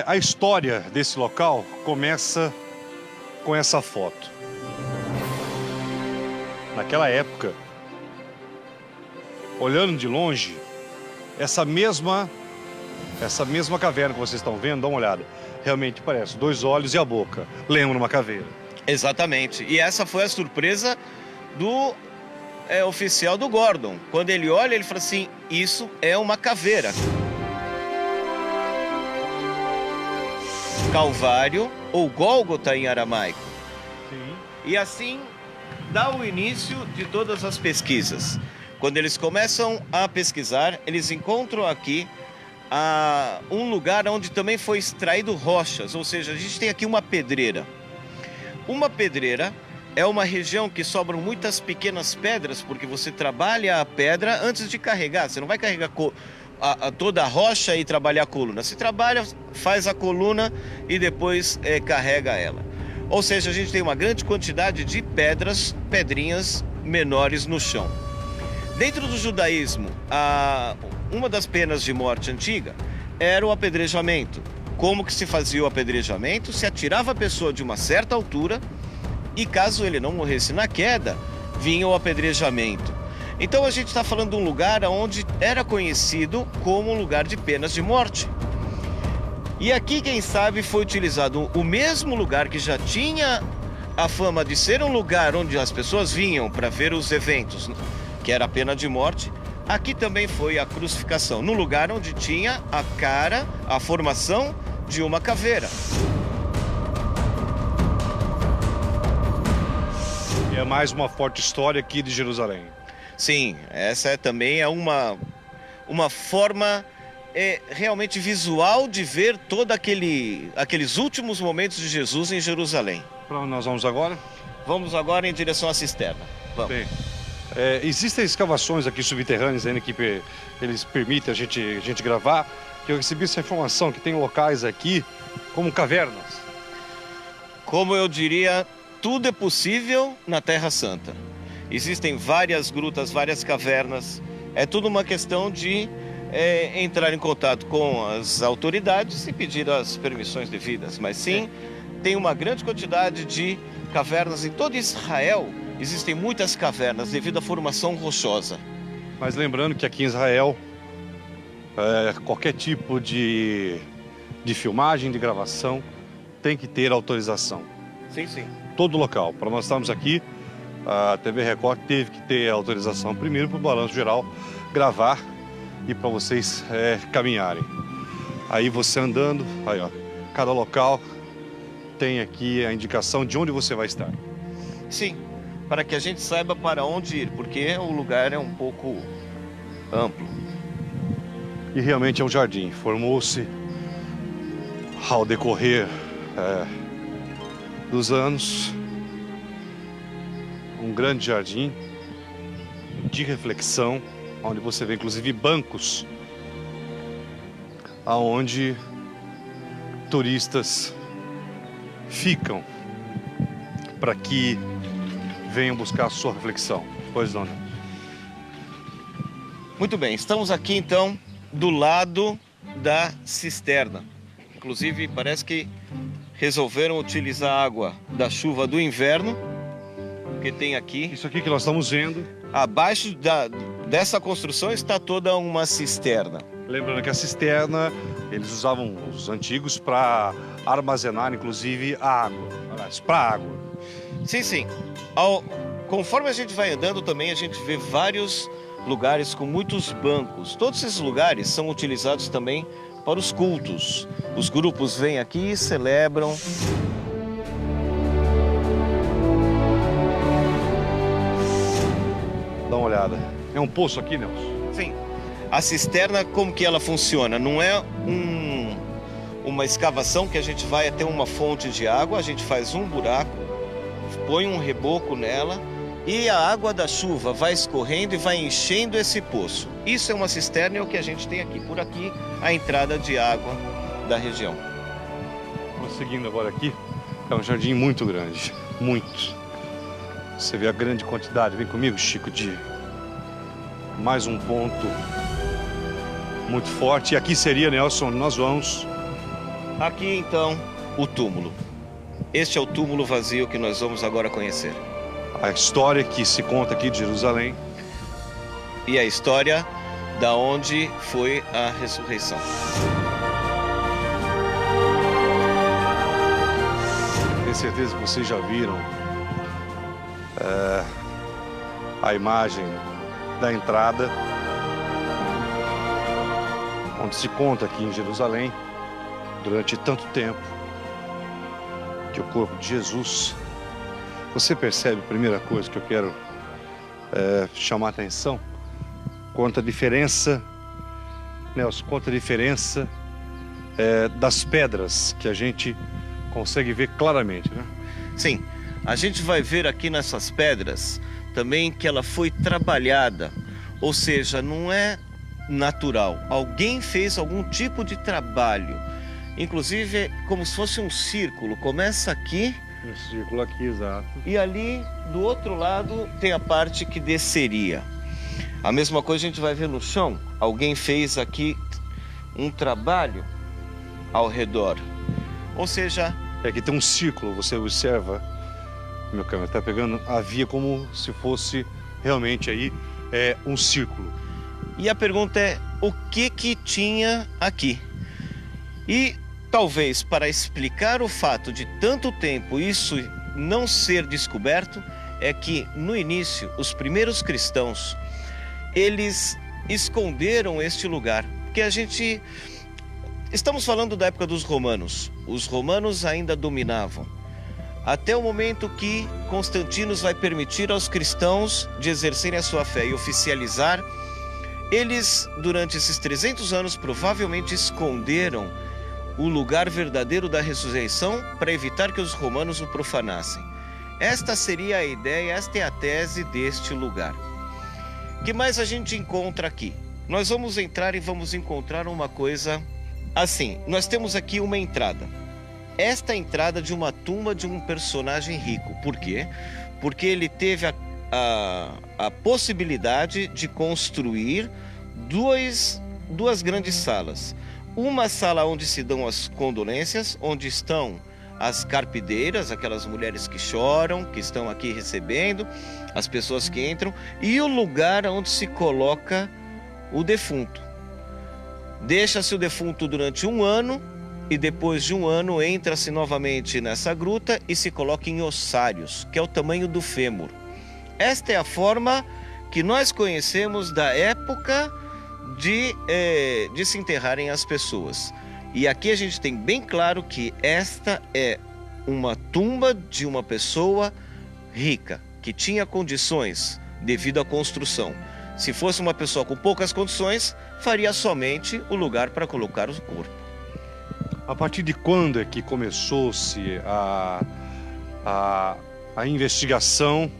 Speaker 1: A história desse local começa com essa foto. Naquela época, olhando de longe, essa mesma caverna que vocês estão vendo, dá uma olhada. Realmente parece 2 olhos e a boca. Lembra uma caveira.
Speaker 2: Exatamente. E essa foi a surpresa do oficial do Gordon. Quando ele olha, ele fala assim, isso é uma caveira. Calvário ou Gólgota em aramaico.
Speaker 1: Sim.
Speaker 2: E assim dá o início de todas as pesquisas. Quando eles começam a pesquisar, eles encontram aqui um lugar onde também foi extraído rochas, ou seja, a gente tem aqui uma pedreira. Uma pedreira é uma região que sobram muitas pequenas pedras, porque você trabalha a pedra antes de carregar. Você não vai carregar toda a rocha e trabalhar a coluna. Você trabalha, faz a coluna e depois carrega ela. Ou seja, a gente tem uma grande quantidade de pedrinhas menores no chão. Dentro do judaísmo, uma das penas de morte antiga era o apedrejamento. Como que se fazia o apedrejamento? Se atirava a pessoa de uma certa altura e caso ele não morresse na queda, vinha o apedrejamento. Então a gente está falando de um lugar onde era conhecido como um lugar de penas de morte. E aqui, quem sabe, foi utilizado o mesmo lugar que já tinha a fama de ser um lugar onde as pessoas vinham para ver os eventos, que era a pena de morte. Aqui também foi a crucificação, no lugar onde tinha a cara, a formação de uma caveira.
Speaker 1: E é mais uma forte história aqui de Jerusalém.
Speaker 2: Sim, essa também é uma forma realmente visual de ver todos aqueles últimos momentos de Jesus em Jerusalém.
Speaker 1: Para onde nós vamos agora?
Speaker 2: Vamos agora em direção à cisterna. Vamos.
Speaker 1: Bem, existem escavações aqui subterrâneas ainda que eles permitem a gente gravar. Que eu recebi essa informação que tem locais aqui como cavernas.
Speaker 2: Como eu diria, tudo é possível na Terra Santa. Existem várias grutas, várias cavernas. É tudo uma questão de entrar em contato com as autoridades e pedir as permissões devidas. Mas sim, tem uma grande quantidade de cavernas em todo Israel. Existem muitas cavernas devido à formação rochosa.
Speaker 1: Mas lembrando que aqui em Israel, qualquer tipo de filmagem, de gravação, tem que ter autorização.
Speaker 2: Sim, sim.
Speaker 1: Todo local. Para nós estarmos aqui, a TV Record teve que ter autorização primeiro para o Balanço Geral gravar e para vocês caminharem. Aí você andando, aí ó, cada local tem aqui a indicação de onde você vai estar.
Speaker 2: Sim, para que a gente saiba para onde ir, porque o lugar é um pouco amplo.
Speaker 1: E realmente é um jardim. Formou-se ao decorrer dos anos um grande jardim de reflexão, onde você vê inclusive bancos aonde turistas ficam para que venham buscar a sua reflexão. Pois não?
Speaker 2: Muito bem, estamos aqui então do lado da cisterna. Inclusive parece que resolveram utilizar a água da chuva do inverno, que tem aqui.
Speaker 1: Isso aqui que nós estamos vendo.
Speaker 2: Abaixo dessa construção está toda uma cisterna.
Speaker 1: Lembrando que a cisterna, eles usavam os antigos para armazenar, inclusive, a água. Para água.
Speaker 2: Sim, sim. Conforme a gente vai andando também, a gente vê vários lugares com muitos bancos. Todos esses lugares são utilizados também para os cultos. Os grupos vêm aqui e celebram.
Speaker 1: Dá uma olhada. É um poço aqui, Nelson?
Speaker 2: Sim. A cisterna, como que ela funciona? Não é uma escavação que a gente vai até uma fonte de água, a gente faz um buraco, põe um reboco nela e a água da chuva vai escorrendo e vai enchendo esse poço. Isso é uma cisterna, é o que a gente tem aqui. Por aqui, a entrada de água da região.
Speaker 1: Vamos seguindo agora aqui. É um jardim muito grande, muito. Você vê a grande quantidade. Vem comigo, Chico, de mais um ponto muito forte. E aqui seria, Nelson, nós vamos...
Speaker 2: Aqui, então, o túmulo. Este é o túmulo vazio que nós vamos agora conhecer.
Speaker 1: A história que se conta aqui de Jerusalém.
Speaker 2: E a história da onde foi a ressurreição.
Speaker 1: Tenho certeza que vocês já viram a imagem da entrada, onde se conta aqui em Jerusalém, durante tanto tempo, que o corpo de Jesus... Você percebe, a primeira coisa que eu quero chamar a atenção, quanto a diferença, Nelson, quanto a diferença das pedras que a gente consegue ver claramente, né?
Speaker 2: Sim, a gente vai ver aqui nessas pedras também que ela foi trabalhada, ou seja, não é natural. Alguém fez algum tipo de trabalho, inclusive como se fosse um círculo, começa aqui...
Speaker 1: Um círculo aqui, exato.
Speaker 2: E ali, do outro lado, tem a parte que desceria. A mesma coisa a gente vai ver no chão. Alguém fez aqui um trabalho ao redor. Ou seja...
Speaker 1: Aqui tem um círculo, você observa, meu câmera está pegando, havia como se fosse realmente aí um círculo.
Speaker 2: E a pergunta é, o que tinha aqui? E... talvez para explicar o fato de tanto tempo isso não ser descoberto, é que no início os primeiros cristãos, eles esconderam este lugar. Porque estamos falando da época dos romanos. Os romanos ainda dominavam. Até o momento que Constantino vai permitir aos cristãos de exercerem a sua fé e oficializar. Eles, durante esses 300 anos, provavelmente esconderam o lugar verdadeiro da ressurreição para evitar que os romanos o profanassem. Esta seria a ideia, esta é a tese deste lugar. O que mais a gente encontra aqui? Nós vamos entrar e vamos encontrar uma coisa assim. Nós temos aqui uma entrada. Esta é a entrada de uma tumba de um personagem rico. Por quê? Porque ele teve a possibilidade de construir duas grandes salas. Uma sala onde se dão as condolências, onde estão as carpideiras, aquelas mulheres que choram, que estão aqui recebendo, as pessoas que entram, e o lugar onde se coloca o defunto. Deixa-se o defunto durante 1 ano, e depois de 1 ano entra-se novamente nessa gruta e se coloca em ossários, que é o tamanho do fêmur. Esta é a forma que nós conhecemos da época de se enterrarem as pessoas. E aqui a gente tem bem claro que esta é uma tumba de uma pessoa rica, que tinha condições devido à construção. Se fosse uma pessoa com poucas condições, faria somente o lugar para colocar o corpo.
Speaker 1: A partir de quando é que começou-se a investigação,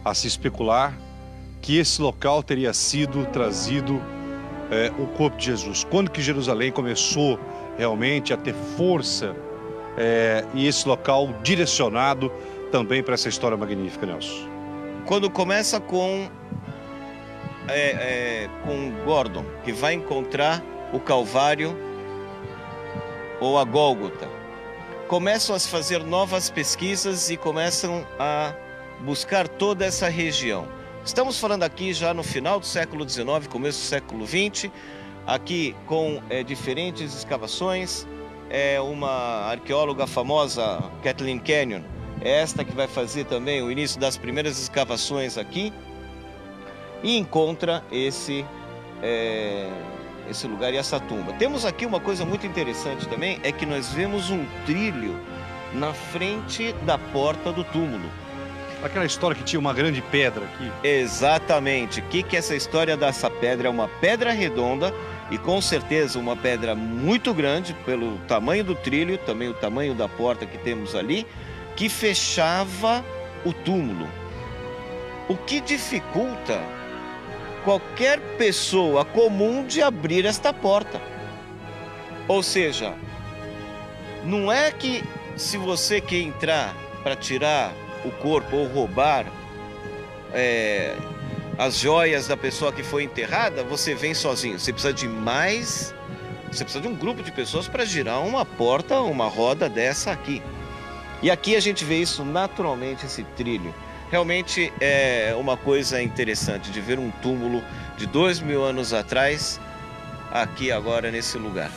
Speaker 1: a se especular que esse local teria sido trazido o corpo de Jesus? Quando que Jerusalém começou realmente a ter força e esse local direcionado também para essa história magnífica, Nelson?
Speaker 2: Quando começa com Gordon, que vai encontrar o Calvário ou a Gólgota. Começam a se fazer novas pesquisas e começam a buscar toda essa região. Estamos falando aqui já no final do século XIX, começo do século XX, aqui com diferentes escavações. É uma arqueóloga famosa, Kathleen Kenyon, esta que vai fazer também o início das primeiras escavações aqui, e encontra esse lugar e essa tumba. Temos aqui uma coisa muito interessante também, é que nós vemos um trilho na frente da porta do túmulo.
Speaker 1: Aquela história que tinha uma grande pedra aqui.
Speaker 2: Exatamente. O que é essa história dessa pedra? É uma pedra redonda e com certeza uma pedra muito grande pelo tamanho do trilho, também o tamanho da porta que temos ali, que fechava o túmulo. O que dificulta qualquer pessoa comum de abrir esta porta. Ou seja, não é que se você quer entrar para tirar o corpo ou roubar as joias da pessoa que foi enterrada, você vem sozinho. Você precisa de você precisa de um grupo de pessoas para girar uma porta, uma roda dessa aqui. E aqui a gente vê isso naturalmente, esse trilho. Realmente é uma coisa interessante de ver um túmulo de 2000 anos atrás, aqui agora nesse lugar.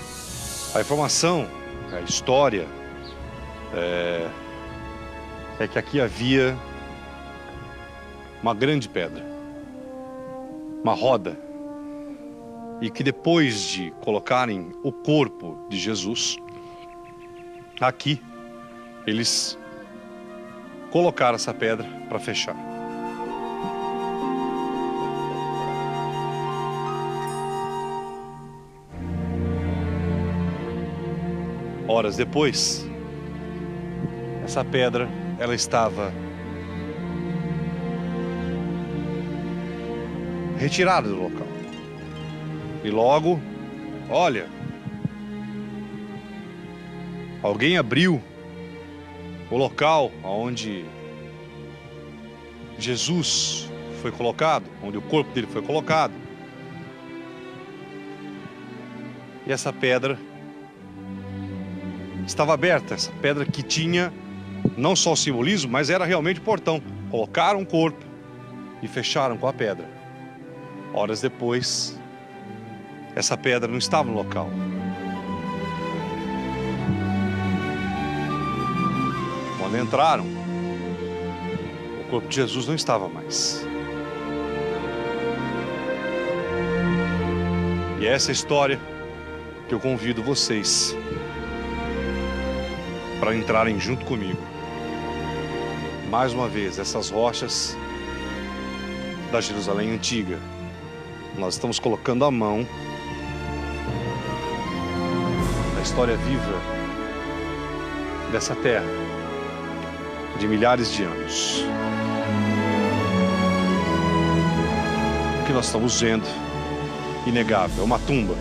Speaker 1: A informação, a história, é que aqui havia uma grande pedra, uma roda, e que depois de colocarem o corpo de Jesus aqui, eles colocaram essa pedra para fechar. Horas depois, essa pedra, ela estava retirada do local. E logo, olha, alguém abriu o local onde Jesus foi colocado, onde o corpo dele foi colocado. E essa pedra estava aberta, essa pedra que tinha não só o simbolismo, mas era realmente o portão. Colocaram o corpo e fecharam com a pedra. Horas depois, essa pedra não estava no local. Quando entraram, o corpo de Jesus não estava mais. E é essa história que eu convido vocês para entrarem junto comigo. Mais uma vez, essas rochas da Jerusalém Antiga. Nós estamos colocando a mão na história viva dessa terra, de milhares de anos. O que nós estamos vendo, inegável, é uma tumba.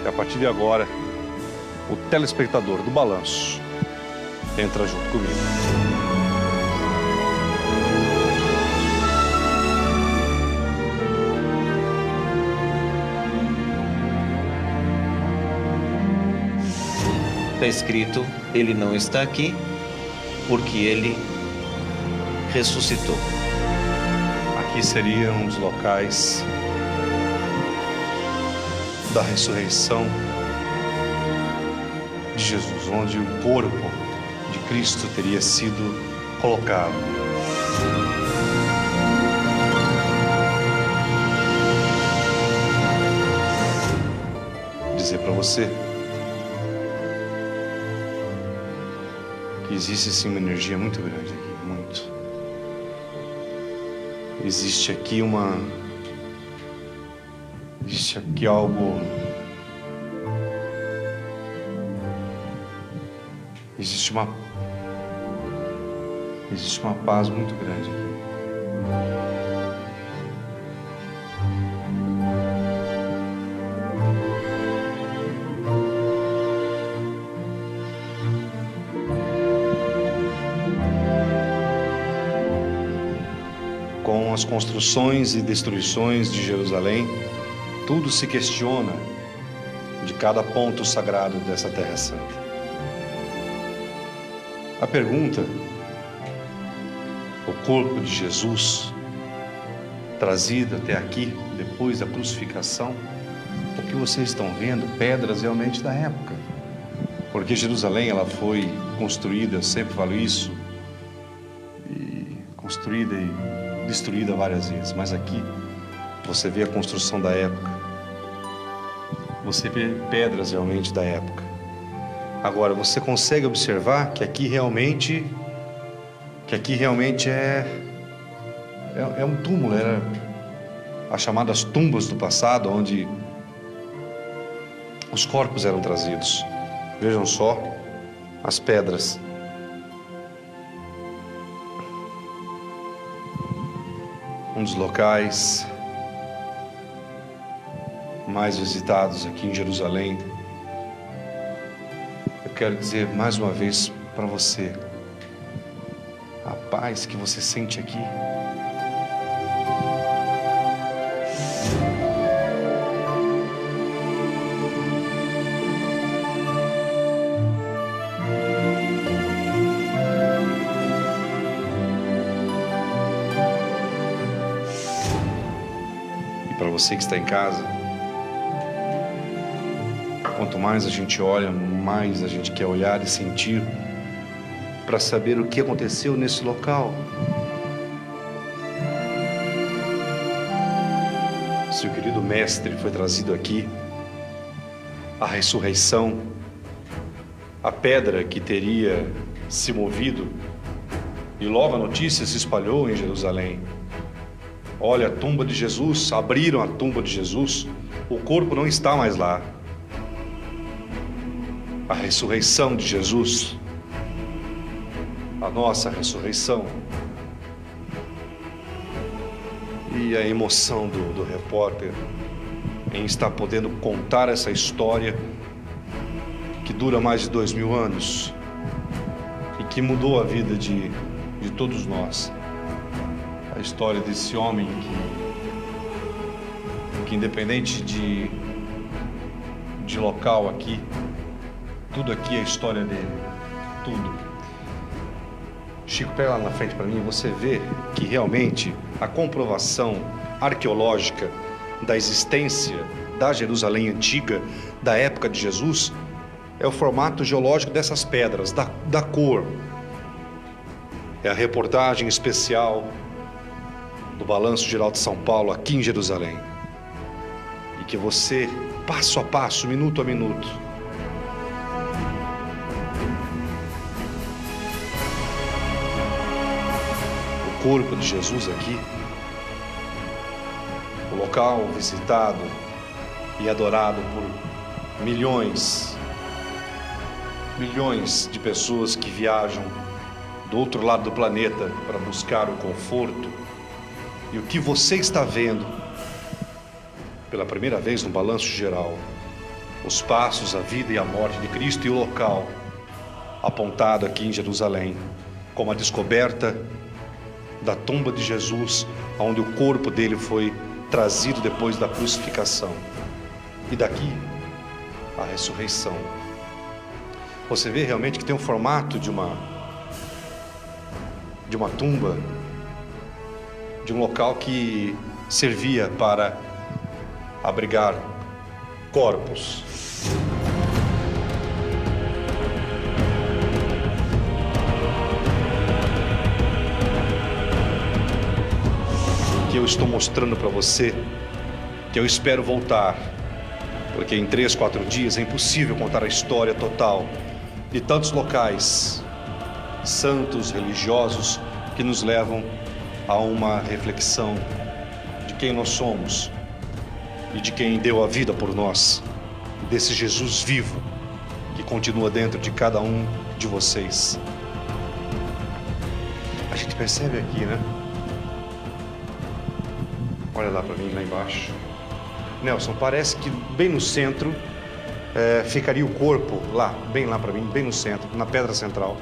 Speaker 1: E a partir de agora, o telespectador do balanço entra junto comigo.
Speaker 2: Está escrito, ele não está aqui porque ele ressuscitou.
Speaker 1: Aqui seria um dos locais da ressurreição de Jesus, onde o corpo de Cristo teria sido colocado. Vou dizer para você que existe sim uma energia muito grande aqui, muito. Existe aqui algo. Existe uma paz muito grande aqui. Com as construções e destruições de Jerusalém, tudo se questiona de cada ponto sagrado dessa Terra Santa. A pergunta, o corpo de Jesus trazido até aqui, depois da crucificação, o que vocês estão vendo pedras realmente da época. Porque Jerusalém, ela foi construída, eu sempre falo isso, e construída e destruída várias vezes. Mas aqui você vê a construção da época. Você vê pedras realmente da época. Agora, você consegue observar que aqui realmente é um túmulo, era as chamadas tumbas do passado, onde os corpos eram trazidos. Vejam só as pedras. Um dos locais mais visitados aqui em Jerusalém. Eu quero dizer mais uma vez para você, a paz que você sente aqui. E para você que está em casa, quanto mais a gente olha, mais a gente quer olhar e sentir para saber o que aconteceu nesse local. Se o querido mestre foi trazido aqui, a ressurreição, a pedra que teria se movido, e logo a notícia se espalhou em Jerusalém. Olha, a tumba de Jesus, abriram a tumba de Jesus, o corpo não está mais lá. A ressurreição de Jesus, a nossa ressurreição, e a emoção do repórter em estar podendo contar essa história que dura mais de 2000 anos e que mudou a vida de todos nós. A história desse homem que independente de local aqui, tudo aqui é a história dele, tudo. Chico, pega lá na frente para mim e você vê que realmente a comprovação arqueológica da existência da Jerusalém antiga, da época de Jesus, é o formato geológico dessas pedras, da cor. É a reportagem especial do Balanço Geral de São Paulo aqui em Jerusalém. E que você, passo a passo, minuto a minuto, o corpo de Jesus aqui, o local visitado e adorado por milhões de pessoas que viajam do outro lado do planeta para buscar o conforto. E o que você está vendo pela primeira vez no Balanço Geral, os passos, a vida e a morte de Cristo, e o local apontado aqui em Jerusalém como a descoberta da tumba de Jesus, onde o corpo dele foi trazido depois da crucificação. E daqui, a ressurreição. Você vê realmente que tem um formato de uma tumba, de um local que servia para abrigar corpos. Que eu estou mostrando para você, que eu espero voltar, porque em 3, 4 dias é impossível contar a história total de tantos locais santos, religiosos, que nos levam a uma reflexão de quem nós somos e de quem deu a vida por nós, desse Jesus vivo que continua dentro de cada um de vocês. A gente percebe aqui, né? Olha lá para mim, lá embaixo. Nelson, parece que bem no centro ficaria o corpo, lá, bem lá para mim, bem no centro, na pedra central.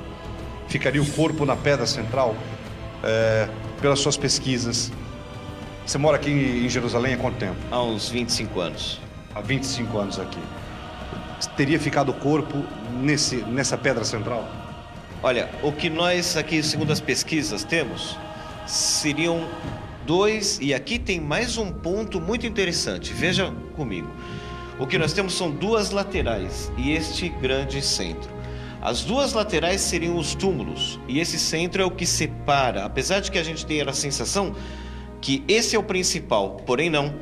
Speaker 1: Ficaria o corpo na pedra central, pelas suas pesquisas. Você mora aqui em Jerusalém há quanto tempo?
Speaker 2: Há uns 25 anos.
Speaker 1: Há 25 anos aqui. Teria ficado o corpo nessa pedra central?
Speaker 2: Olha, o que nós aqui, segundo as pesquisas, temos, seriam 2, e aqui tem mais um ponto muito interessante. Veja comigo. o que nós temos são duas laterais e este grande centro. As duas laterais seriam os túmulos, e esse centro é o que separa, apesar de que a gente tenha a sensação que esse é o principal, porém não.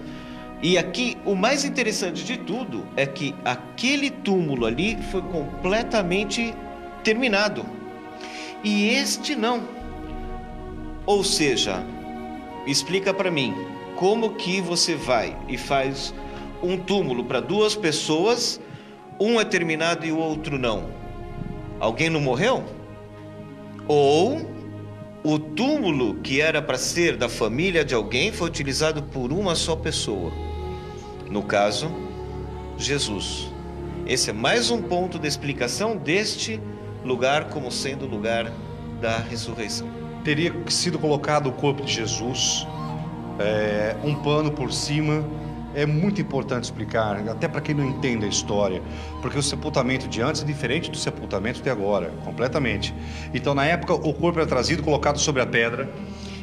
Speaker 2: E aqui o mais interessante de tudo é que aquele túmulo ali foi completamente terminado e este não. Ou seja, explica para mim como que você vai e faz um túmulo para duas pessoas, um é terminado e o outro não. Alguém não morreu? Ou o túmulo que era para ser da família de alguém foi utilizado por uma só pessoa. No caso, Jesus. Esse é mais um ponto de explicação deste lugar como sendo o lugar da ressurreição.
Speaker 1: Teria sido colocado o corpo de Jesus, um pano por cima. É muito importante explicar, até para quem não entende a história, porque o sepultamento de antes é diferente do sepultamento de agora, completamente. Então, na época, o corpo era trazido, colocado sobre a pedra.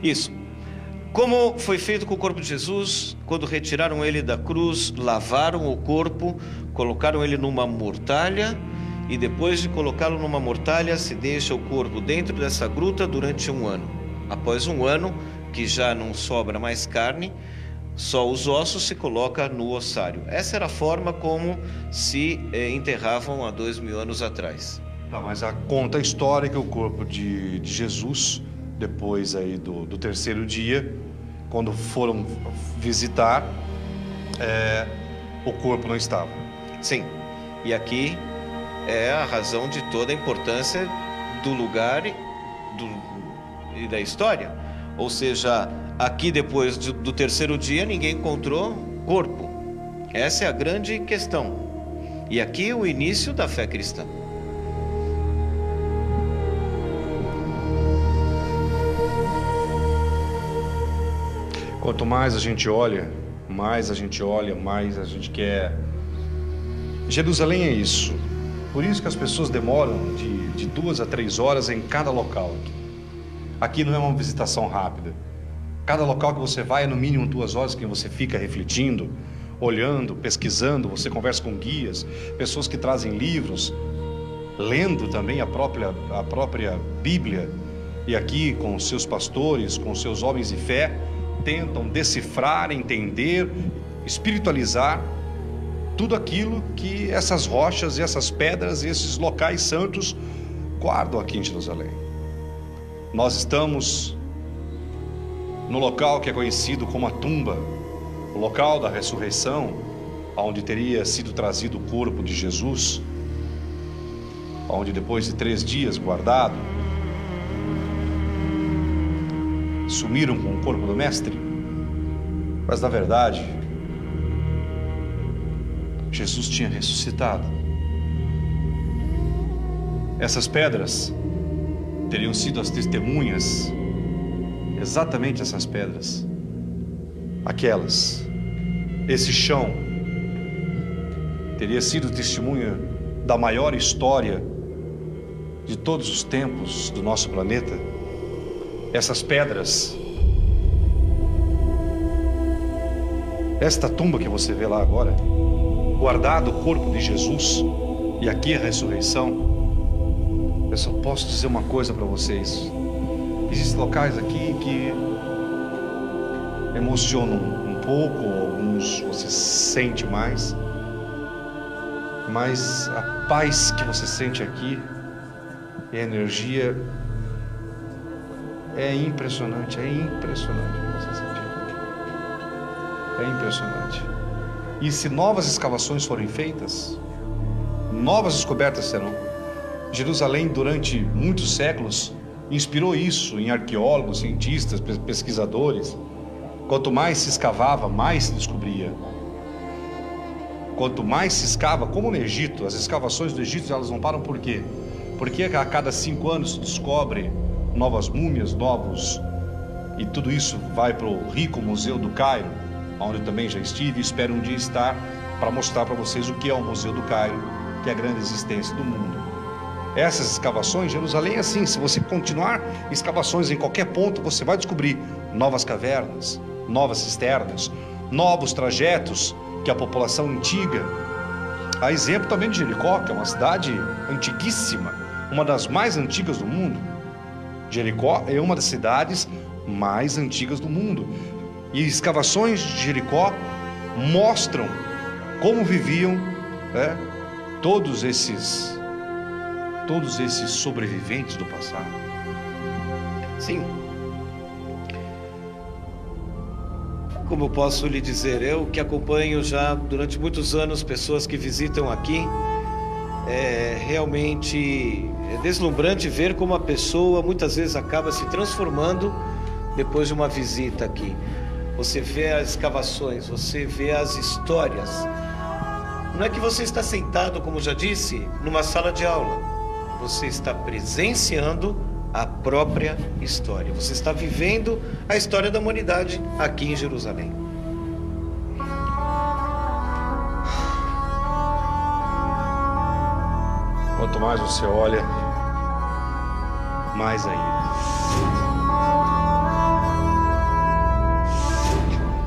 Speaker 2: Isso. Como foi feito com o corpo de Jesus, quando retiraram ele da cruz, lavaram o corpo, colocaram ele numa mortalha, e depois de colocá-lo numa mortalha, se deixa o corpo dentro dessa gruta durante 1 ano. Após 1 ano, que já não sobra mais carne, só os ossos, se coloca no ossário. Essa era a forma como se enterravam há 2000 anos atrás.
Speaker 1: Tá, mas conta a história que o corpo de Jesus, depois aí do 3º dia, quando foram visitar, o corpo não estava.
Speaker 2: Sim, e aqui é a razão de toda a importância do lugar e da história. Ou seja, aqui depois do 3º dia ninguém encontrou corpo. Essa é a grande questão. E aqui é o início da fé cristã.
Speaker 1: Quanto mais a gente olha, mais a gente quer. Jerusalém é isso. Por isso que as pessoas demoram de 2 a 3 horas em cada local. Aqui não é uma visitação rápida. Cada local que você vai é no mínimo 2 horas que você fica refletindo, olhando, pesquisando, você conversa com guias, pessoas que trazem livros, lendo também a própria Bíblia. E aqui com os seus pastores, com os seus homens de fé, tentam decifrar, entender, espiritualizar tudo aquilo que essas rochas e essas pedras e esses locais santos guardam aqui em Jerusalém. Nós estamos no local que é conhecido como a tumba, o local da ressurreição, onde teria sido trazido o corpo de Jesus, onde depois de 3 dias guardado, sumiram com o corpo do mestre. Mas na verdade, Jesus tinha ressuscitado. Essas pedras teriam sido as testemunhas, exatamente essas pedras, esse chão teria sido testemunha da maior história de todos os tempos do nosso planeta. Essas pedras, esta tumba que você vê lá agora, guardado o corpo de Jesus, e aqui a ressurreição. Eu só posso dizer uma coisa para vocês: existem locais aqui que emocionam um pouco, alguns você sente mais, mas a paz que você sente aqui e a energia é impressionante, você sentir. É impressionante. E se novas escavações forem feitas, novas descobertas serão. Jerusalém, durante muitos séculos, inspirou isso em arqueólogos, cientistas, pesquisadores. Quanto mais se escavava, mais se descobria. Quanto mais se escava, como no Egito, as escavações do Egito, elas não param por quê? Porque a cada 5 anos se descobre novas múmias, e tudo isso vai para o rico Museu do Cairo, onde eu também já estive e espero um dia estar para mostrar para vocês o que é o Museu do Cairo, que é a grande existência do mundo. Essas escavações, Jerusalém é assim, se você continuar escavações em qualquer ponto, você vai descobrir novas cavernas, novas cisternas, novos trajetos que a população antiga, a exemplo também de Jericó, que é uma cidade antiguíssima, uma das mais antigas do mundo. Jericó é uma das cidades mais antigas do mundo. E escavações de Jericó mostram como viviam, né, todos esses sobreviventes do passado.
Speaker 2: Sim. Como eu posso lhe dizer, eu que acompanho já durante muitos anos pessoas que visitam aqui, é realmente deslumbrante ver como a pessoa muitas vezes acaba se transformando depois de uma visita aqui. Você vê as escavações, você vê as histórias. Não é que você está sentado, como já disse, numa sala de aula. Você está presenciando a própria história. Você está vivendo a história da humanidade aqui em Jerusalém.
Speaker 1: Quanto mais você olha, mais ainda.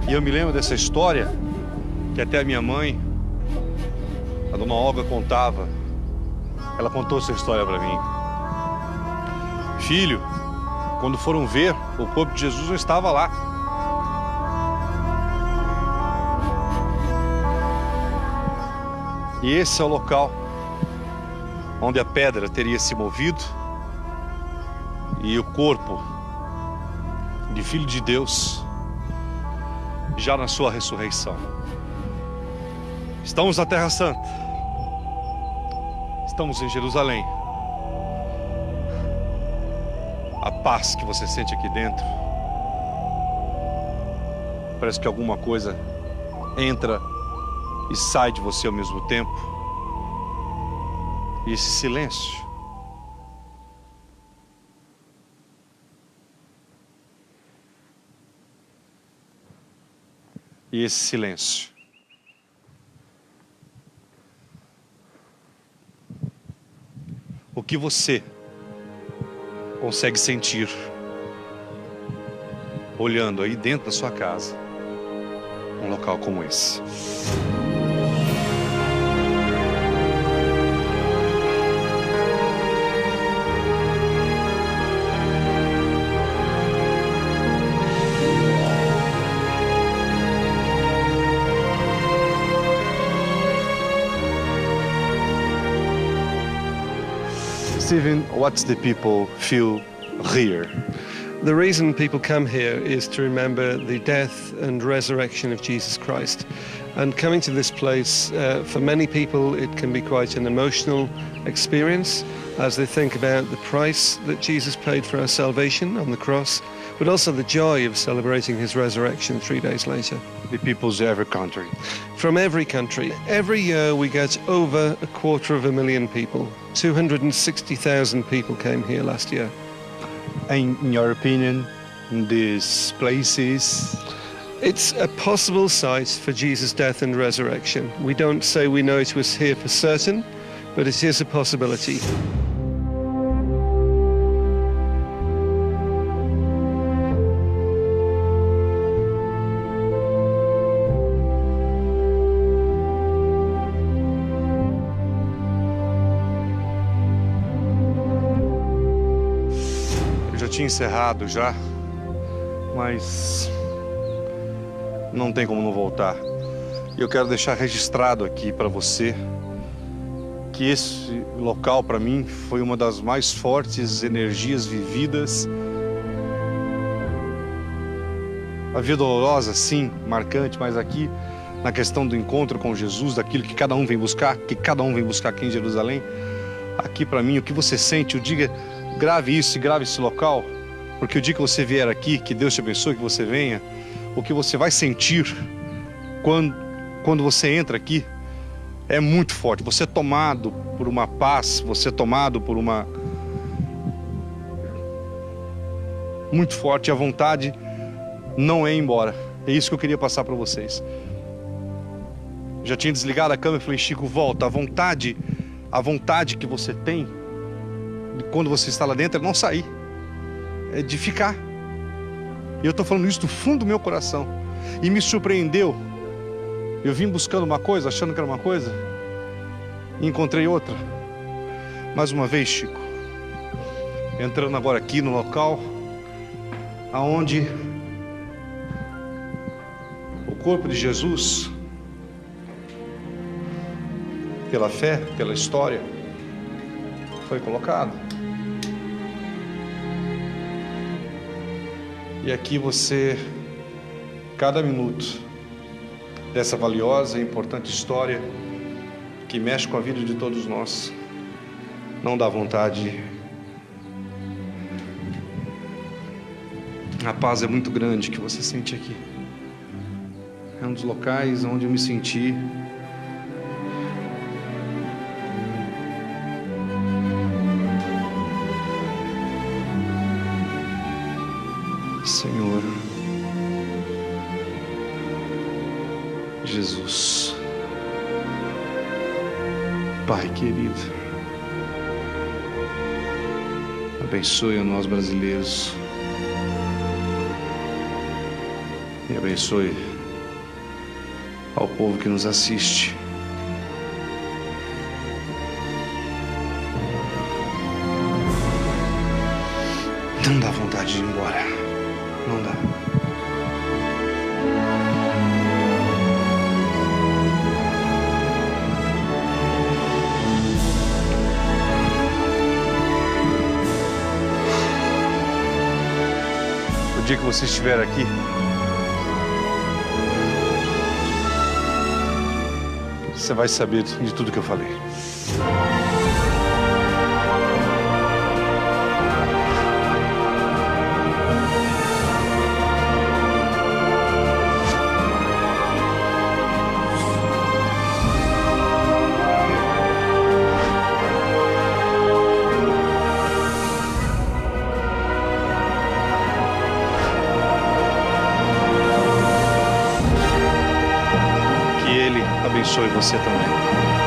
Speaker 1: E eu me lembro dessa história que até a minha mãe, a dona Olga, contava. Ela contou essa história para mim. Filho, quando foram ver, o corpo de Jesus não estava lá. E esse é o local onde a pedra teria se movido e o corpo de Filho de Deus já na sua ressurreição. Estamos na Terra Santa. Estamos em Jerusalém. A paz que você sente aqui dentro, parece que alguma coisa entra e sai de você ao mesmo tempo. E esse silêncio, o que você consegue sentir olhando aí dentro da sua casa, um local como esse? Stephen, what's the people feel here?
Speaker 10: The reason people come here is to remember the death and resurrection of Jesus Christ. And coming to this place, for many people, it can be quite an emotional experience as they think about the price that Jesus paid for our salvation on the cross, but also the joy of celebrating his resurrection 3 days later.
Speaker 1: The peoples of every country.
Speaker 10: From every country. Every year we get over 250,000 people. 260,000 people came here last year.
Speaker 1: And in your opinion, these places?
Speaker 10: It's a possible site for Jesus' death and resurrection. We don't say we know it was here for certain, but it is a possibility.
Speaker 1: Tinha encerrado já, mas não tem como não voltar. E eu quero deixar registrado aqui para você que esse local para mim foi uma das mais fortes energias vividas. A vida dolorosa, sim, marcante, mas aqui na questão do encontro com Jesus, daquilo que cada um vem buscar, aqui em Jerusalém, aqui para mim o que você sente, grave isso e grave esse local, porque o dia que você vier aqui, que Deus te abençoe, que você venha, o que você vai sentir quando você entra aqui é muito forte. Você é tomado por uma paz, você é tomado por uma... muito forte, e a vontade não é ir embora. É isso que eu queria passar para vocês. Já tinha desligado a câmera e falei, Chico, volta. A vontade que você tem quando você está lá dentro é não sair, é de ficar. E eu estou falando isso do fundo do meu coração. E me surpreendeu Eu vim buscando uma coisa, achando que era uma coisa, e encontrei outra. Mais uma vez, Chico, entrando agora aqui no local aonde o corpo de Jesus, pela fé, pela história, foi colocado. E aqui você, cada minuto dessa valiosa e importante história que mexe com a vida de todos nós, não dá vontade. A paz é muito grande que você sente aqui. É um dos locais onde eu me senti Senhor Jesus, Pai querido, abençoe a nós brasileiros e abençoe ao povo que nos assiste. Não dá vontade de ir embora. Não dá. O dia que você estiver aqui, você vai saber de tudo que eu falei. Que Ele abençoe você também.